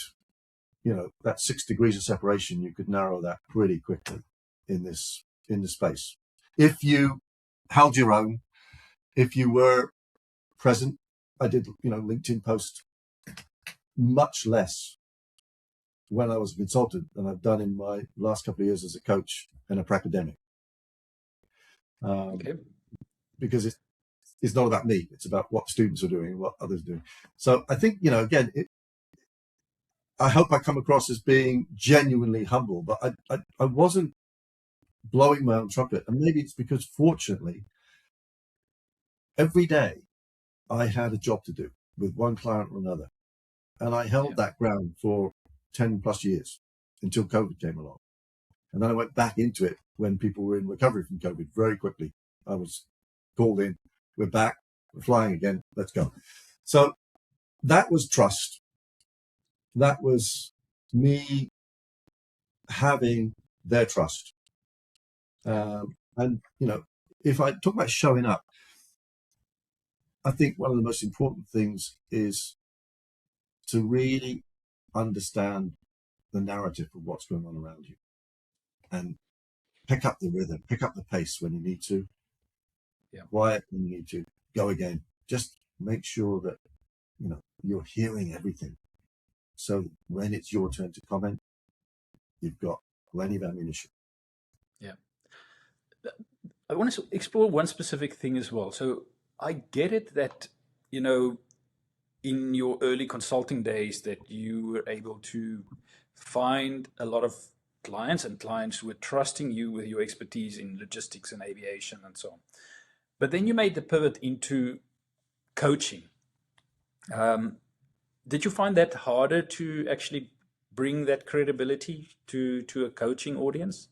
that 6 degrees of separation, you could narrow that pretty quickly in this space. If you held your own, if you were present, I did, LinkedIn post much less when I was a consultant than I've done in my last couple of years as a coach and a pracademic. Because it's not about me. It's about what students are doing and what others are doing. So I think, again, I hope I come across as being genuinely humble, but I wasn't blowing my own trumpet. And maybe it's because, fortunately, every day I had a job to do with one client or another. And I held that ground for 10 plus years until COVID came along. And then I went back into it when people were in recovery from COVID very quickly. I was called in, we're back, we're flying again, let's go. So that was trust. That was me having their trust. And, if I talk about showing up, I think one of the most important things is to really understand the narrative of what's going on around you and pick up the rhythm, pick up the pace when you need to, quiet when you need to, go again. Just make sure that, you're hearing everything. So when it's your turn to comment, you've got plenty of ammunition. Yeah. I want to explore one specific thing as well. So I get it that, in your early consulting days that you were able to find a lot of clients and clients who were trusting you with your expertise in logistics and aviation and so on. But then you made the pivot into coaching. Um, did you find that harder to actually bring that credibility to a coaching audience?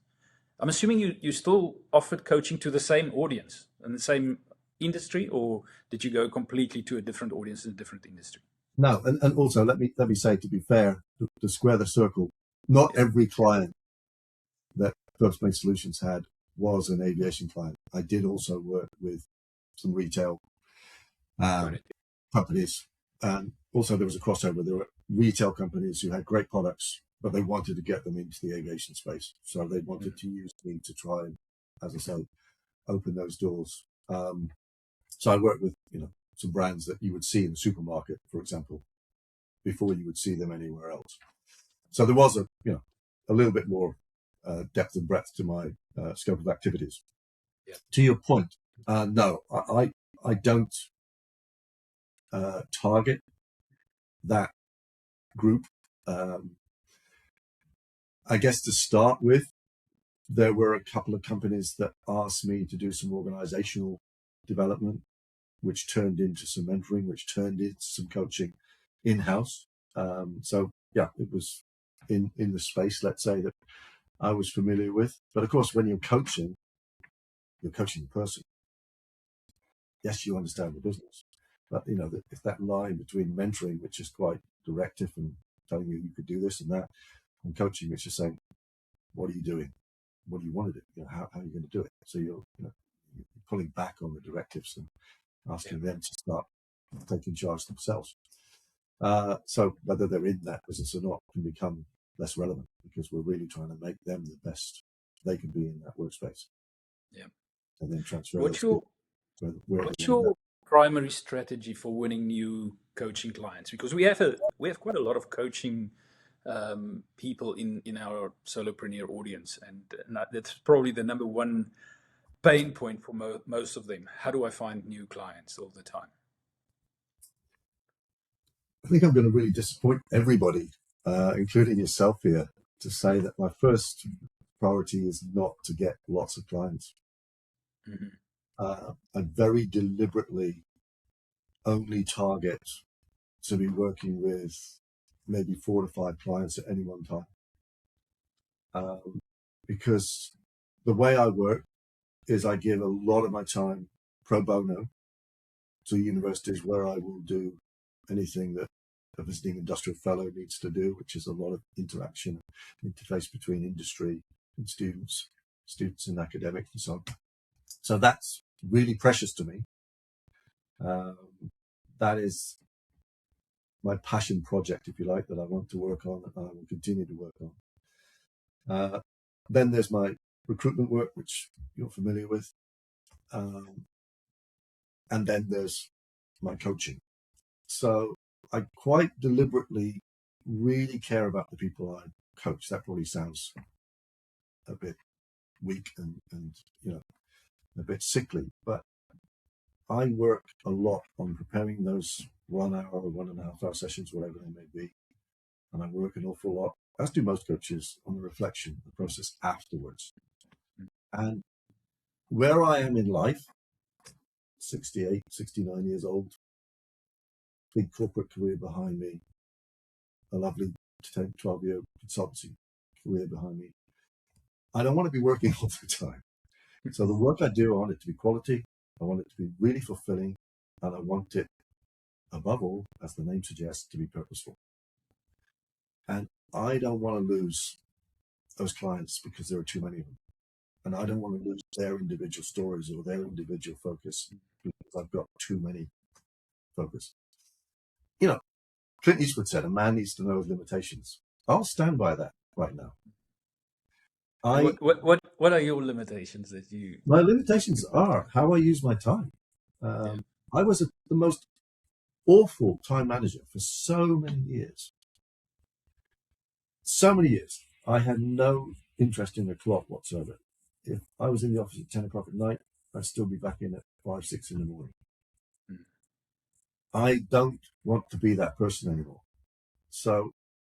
I'm assuming you still offered coaching to the same audience and the same industry, or did you go completely to a different audience in a different industry? No, and also let me say, to be fair, to square the circle, not Yeah, every client that Purpose-Made Solutions had was an aviation client. I did also work with some retail got um, it. companies, and also there was a crossover. There were retail companies who had great products, but they wanted to get them into the aviation space, so they wanted Mhm. to use me to try and, as I say, open those doors. So I worked with some brands that you would see in the supermarket, for example, before you would see them anywhere else. So there was a little bit more depth and breadth to my scope of activities. Yeah. To your point, no, I don't target that group. Um, I guess to start with, there were a couple of companies that asked me to do some organizational development, which turned into some mentoring, which turned into some coaching in-house. So yeah, it was in the space, let's say, that I was familiar with. But of course, when you're coaching the person. Yes, you understand the business, but if that line between mentoring, which is quite directive and telling you could do this and that, and coaching, which is saying, what are you doing? What do you want to do? How are you going to do it? So you're pulling back on the directives and Yeah. asking them to start taking charge themselves. So whether they're in that business or not can become less relevant, because we're really trying to make them the best they can be in that workspace, Yeah. and then transfer What's those skills your where they what's want to go. your primary strategy for winning new coaching clients? Because we have quite a lot of coaching people in our solopreneur audience, and that's probably the number one pain point for most of them. How do I find new clients all the time? I think I'm going to really disappoint everybody, including yourself here, to say that my first priority is not to get lots of clients. Hmm. I very deliberately only target to be working with maybe 4 to 5 clients at any one time, because the way I work is I give a lot of my time pro bono to universities, where I will do anything that a visiting industrial fellow needs to do, which is a lot of interaction, interface between industry and students and academics and so on. So that's really precious to me. Um, that is my passion project, if you like, that I want to work on, and I will continue to work on. Then there's my recruitment work, which you're familiar with. And then there's my coaching. So I quite deliberately really care about the people I coach. That probably sounds a bit weak and a bit sickly, but I work a lot on preparing those 1 hour or 1.5 hour sessions, whatever they may be. And I work an awful lot, as do most coaches, on the reflection, the process afterwards. And where I am in life, 68, 69 years old, big corporate career behind me, a lovely 10, 12-year consultancy career behind me. I don't want to be working all the time. So the work I do, I want it to be quality. I want it to be really fulfilling. And I want it, above all, as the name suggests, to be purposeful. And I don't want to lose those clients because there are too many of them. And I don't want to lose their individual stories or their individual focus because I've got too many focus. Clint Eastwood said, a man needs to know his limitations. I'll stand by that right now. And I what are your limitations that you? My limitations are how I use my time. Yeah. I was the most awful time manager for so many years. So many years. I had no interest in the clock whatsoever. If I was in the office at 10 o'clock at night, I'd still be back in at 5, 6 in the morning. Mm. I don't want to be that person anymore. So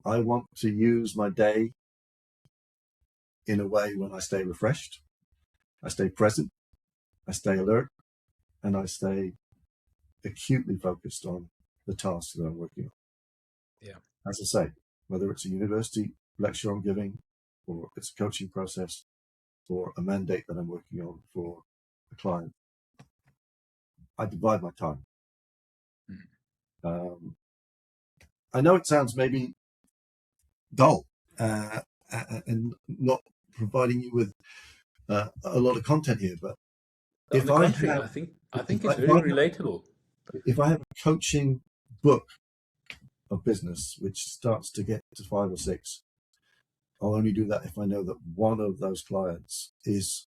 I want to use my day in a way when I stay refreshed, I stay present, I stay alert, and I stay acutely focused on the tasks that I'm working on. Yeah. As I say, whether it's a university lecture I'm giving, or it's a coaching process, or a mandate that I'm working on for a client, I divide my time. Um, I know it sounds maybe dull and not providing you with a lot of content here, but On if the I contrary, have I think it's very relatable. if I have a coaching book of business which starts to get to 5 or 6, I'll only do that if I know that one of those clients is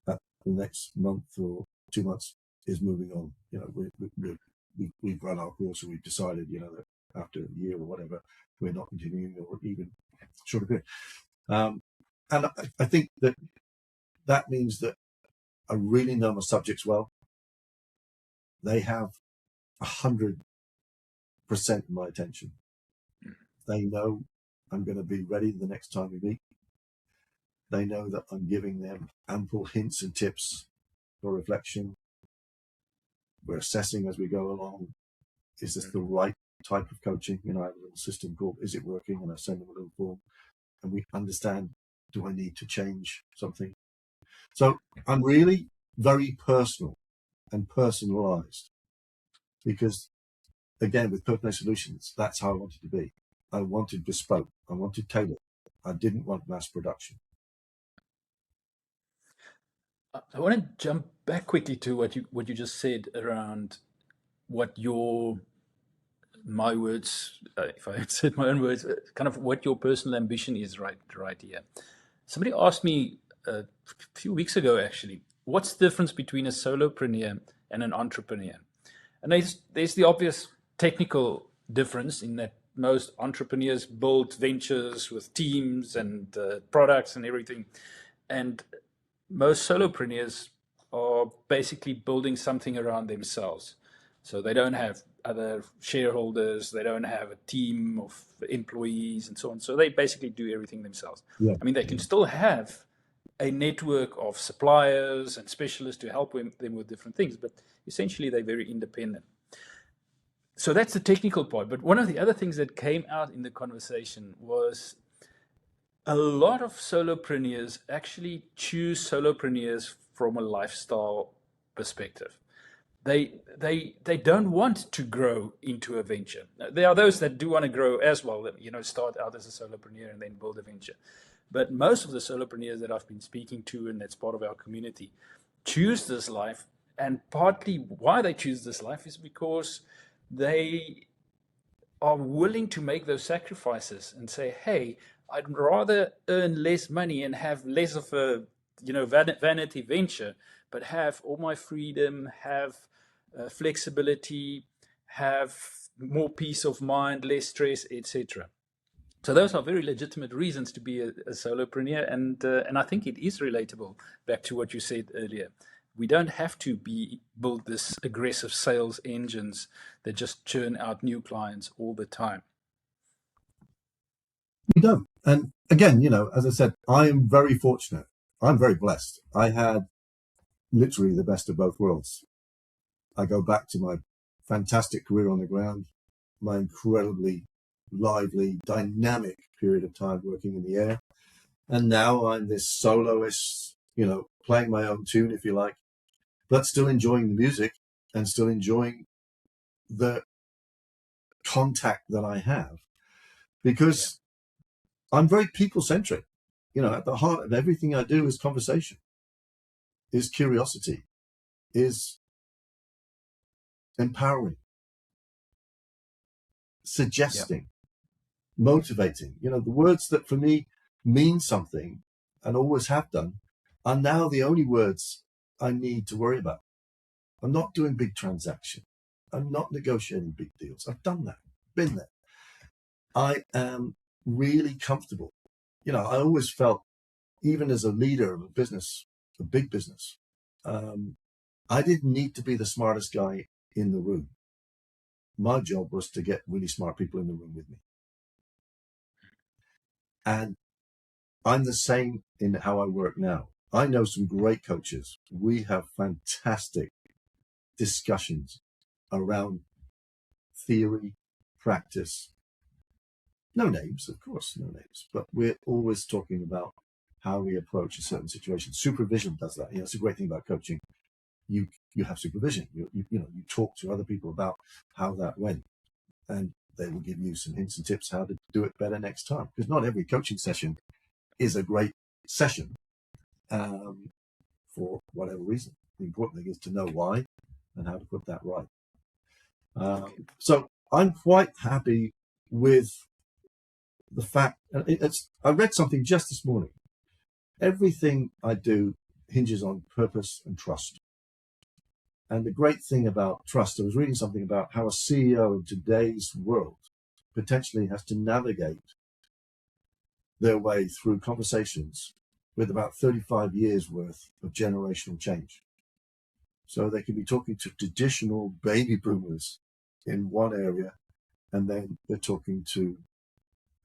at the next month or 2 months is moving on. You know, we've run our course and we've decided, you know, that after a year or whatever, we're not continuing or even shorter period. And I think that that means that I really know my subjects well. They have 100% of my attention. They know I'm going to be ready the next time we meet. They know that I'm giving them ample hints and tips for reflection. We're assessing as we go along. Is this the right type of coaching? You know, I have a little system called Is It Working? And I send them a little form and we understand, do I need to change something? So I'm really very personal and personalized because, again, with Personal Solutions, that's how I wanted to be. I wanted bespoke. I wanted tailored. I didn't want mass production. I want to jump back quickly to what you just said around what your my words, if I said my own words, kind of what your personal ambition is right here. Somebody asked me a few weeks ago, actually, what's the difference between a solopreneur and an entrepreneur? And there's the obvious technical difference in that most entrepreneurs build ventures with teams and products and everything, and most solopreneurs are basically building something around themselves. So they don't have other shareholders, they don't have a team of employees and so on. So they basically do everything themselves. Yeah. I mean, they can still have a network of suppliers and specialists to help them with different things, but essentially they're very independent. So that's the technical part. But one of the other things that came out in the conversation was a lot of solopreneurs actually choose solopreneurs from a lifestyle perspective. They don't want to grow into a venture. There are those that do want to grow as well, start out as a solopreneur and then build a venture. But most of the solopreneurs that I've been speaking to, and that's part of our community, choose this life. And partly why they choose this life is because they are willing to make those sacrifices and say, hey, I'd rather earn less money and have less of a vanity venture, but have all my freedom, have flexibility, have more peace of mind, less stress, etc. So those are very legitimate reasons to be a solopreneur, and I think it is relatable back to what you said earlier. We don't have to build this aggressive sales engines that just churn out new clients all the time. We don't. And again, you know, as I said, I am very fortunate. I'm very blessed. I had literally the best of both worlds. I go back to my fantastic career on the ground, my incredibly lively, dynamic period of time working in the air. And now I'm this soloist, you know, playing my own tune, if you like, but still enjoying the music and still enjoying the contact that I have because I'm very people centric. You know, at the heart of everything I do is conversation, is curiosity, is empowering, suggesting, motivating. You know, the words that for me mean something and always have done are now the only words I need to worry about. I'm not doing big transactions. I'm not negotiating big deals. I've done that, been there. I am really comfortable. You know, I always felt, even as a leader of a business, a big business, I didn't need to be the smartest guy in the room. my job was to get really smart people in the room with me. And I'm the same in how I work now. I know some great coaches. We have fantastic discussions around theory, practice. No names, of course, no names, but we're always talking about how we approach a certain situation. Supervision does that. It's a great thing about coaching. You have supervision. You talk to other people about how that went, and they will give you some hints and tips how to do it better next time. Because not every coaching session is a great session for whatever reason. The important thing is to know why and how to put that right. So I'm quite happy with the fact, I read something just this morning. Everything I do hinges on purpose and trust. And the great thing about trust, I was reading something about how a CEO in today's world potentially has to navigate their way through conversations with about 35 years worth of generational change. So they could be talking to traditional baby boomers in one area, and then they're talking to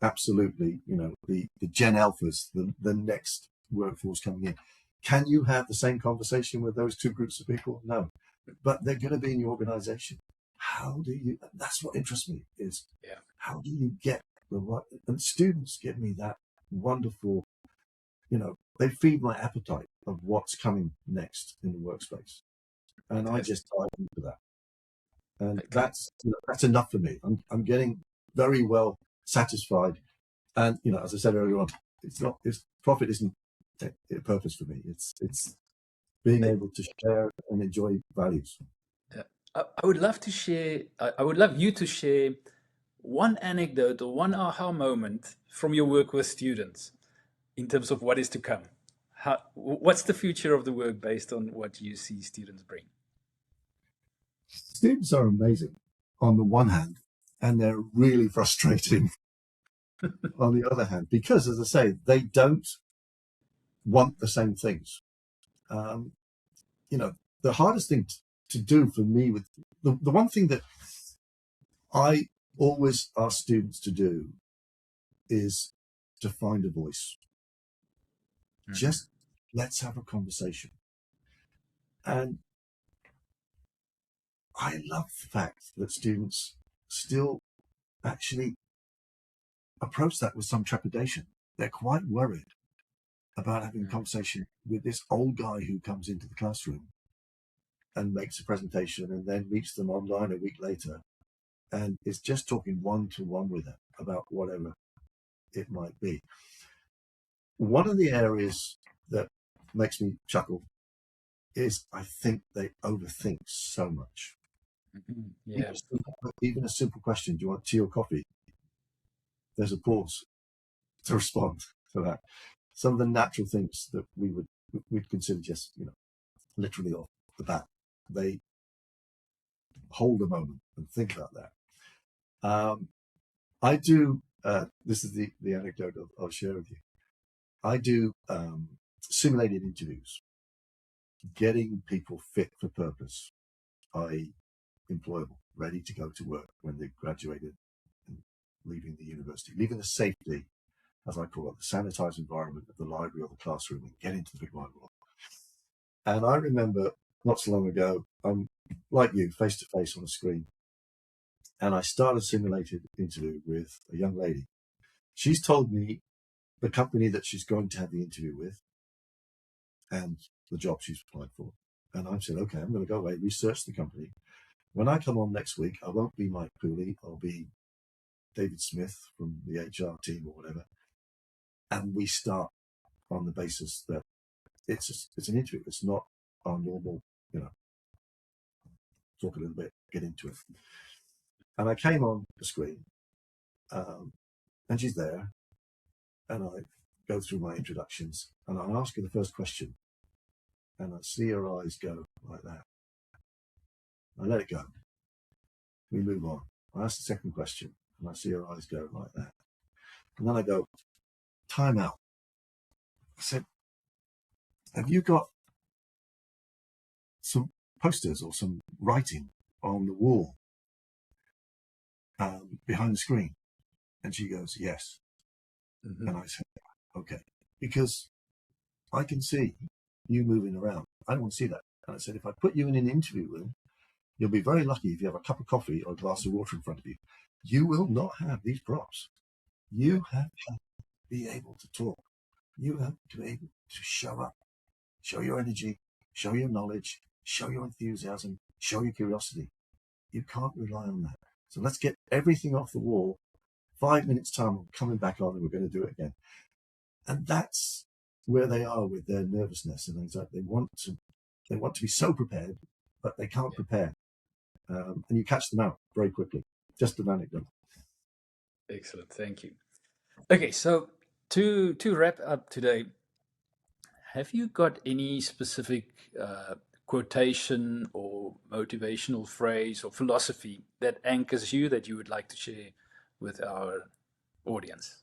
absolutely, the Gen Alphas, the next workforce coming in. Can you have the same conversation with those two groups of people? No, but they're going to be in your organization. How do you, that's what interests me is, how do you get the right, and students give me that wonderful, they feed my appetite of what's coming next in the workspace. And I just dive into that. And that's enough for me. I'm getting very well satisfied. And, as I said earlier on, profit isn't a purpose for me. It's being able to share and enjoy values. I would love to share, I would love you to share one anecdote or one aha moment from your work with students in terms of what is to come. What's the future of the work based on what you see students bring? Students are amazing on the one hand, and they're really frustrating on the other hand, because, as I say, they don't want the same things. The hardest thing to do for me with the one thing that I always ask students to do is to find a voice. Just let's have a conversation. And I love the fact that students still actually approach that with some trepidation. They're quite worried about having a conversation with this old guy who comes into the classroom and makes a presentation and then meets them online a week later and is just talking one-to-one with them about whatever it might be. One of the areas that makes me chuckle is I think they overthink so much. Yeah. Even a simple question, do you want tea or coffee? There's a pause to respond to that. Some of the natural things that we'd consider just, literally off the bat, they hold a moment and think about that. I do, this is the anecdote I'll share with you. I do simulated interviews, getting people fit for purpose, i.e. employable, ready to go to work when they've graduated and leaving the university, leaving the safety, as I call it, the sanitized environment of the library or the classroom and get into the big wide world. And I remember not so long ago, I'm like you, face to face on a screen, and I started a simulated interview with a young lady. She's told me the company that she's going to have the interview with and the job she's applied for. And I said, okay, I'm going to go away, research the company. When I come on next week, I won't be Mike Pooley. I'll be David Smith from the HR team or whatever. And we start on the basis that it's an interview. It's not our normal, talk a little bit, get into it. And I came on the screen, and she's there, and I go through my introductions, and I ask her the first question, and I see her eyes go like that. I let it go. We move on. I ask the second question, and I see her eyes go like that. And then I go, time out. I said, have you got some posters or some writing on the wall behind the screen? And she goes, yes. Mm-hmm. And I said, okay, because I can see you moving around. I don't want to see that. And I said, if I put you in an interview room, you'll be very lucky if you have a cup of coffee or a glass of water in front of you. You will not have these props. You have to be able to talk. You have to be able to show up, show your energy, show your knowledge, show your enthusiasm, show your curiosity. You can't rely on that. So let's get everything off the wall. 5 minutes time, we're coming back on and we're going to do it again. And that's where they are with their nervousness and anxiety. They want to be so prepared, but they can't prepare. And you catch them out very quickly. Just an anecdote. Excellent. Thank you. Okay, so to wrap up today, have you got any specific quotation or motivational phrase or philosophy that anchors you that you would like to share with our audience?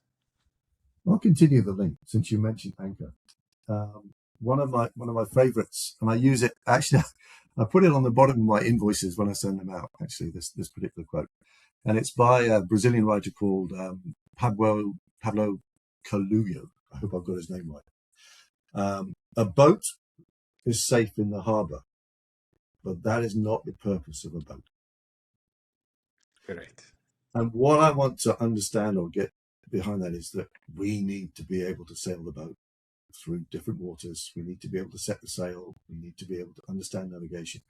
I'll continue the link since you mentioned anchor. One of my favorites, and I use it actually. I put it on the bottom of my invoices when I send them out. Actually, this particular quote, and it's by a Brazilian writer called Pablo Coelho. I hope I've got his name right. A boat is safe in the harbour, but that is not the purpose of a boat. Correct. And what I want to understand or get behind that is that we need to be able to sail the boat through different waters. We need to be able to set the sail. We need to be able to understand navigation.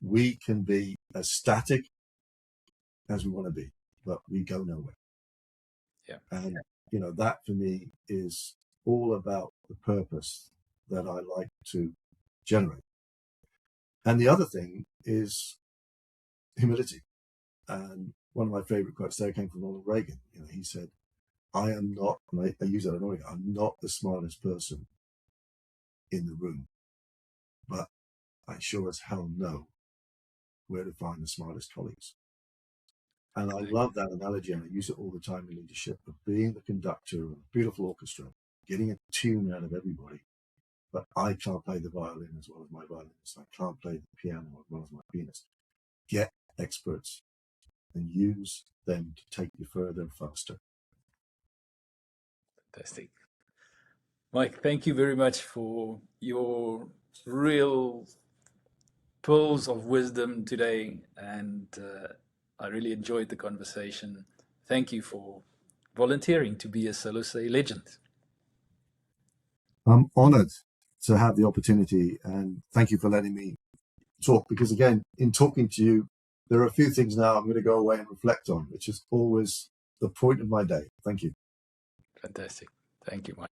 We can be as static as we want to be, but we go nowhere. Yeah. And, that for me is all about the purpose that I like to generate. And the other thing is humility. And one of my favorite quotes there came from Ronald Reagan. He said, I am not, and I use that annoyingly, I'm not the smartest person in the room, but I sure as hell know where to find the smartest colleagues. And I love that analogy, and I use it all the time in leadership, of being the conductor of a beautiful orchestra, getting a tune out of everybody. But I can't play the violin as well as my violinist. I can't play the piano as well as my pianist. Get experts and use them to take you further and faster. Fantastic. Mike, thank you very much for your real pearls of wisdom today. And I really enjoyed the conversation. Thank you for volunteering to be a Solosay legend. I'm honored to have the opportunity, and thank you for letting me talk, because again, in talking to you, there are a few things now I'm going to go away and reflect on, which is always the point of my day. Thank you. Fantastic. Thank you, Mike.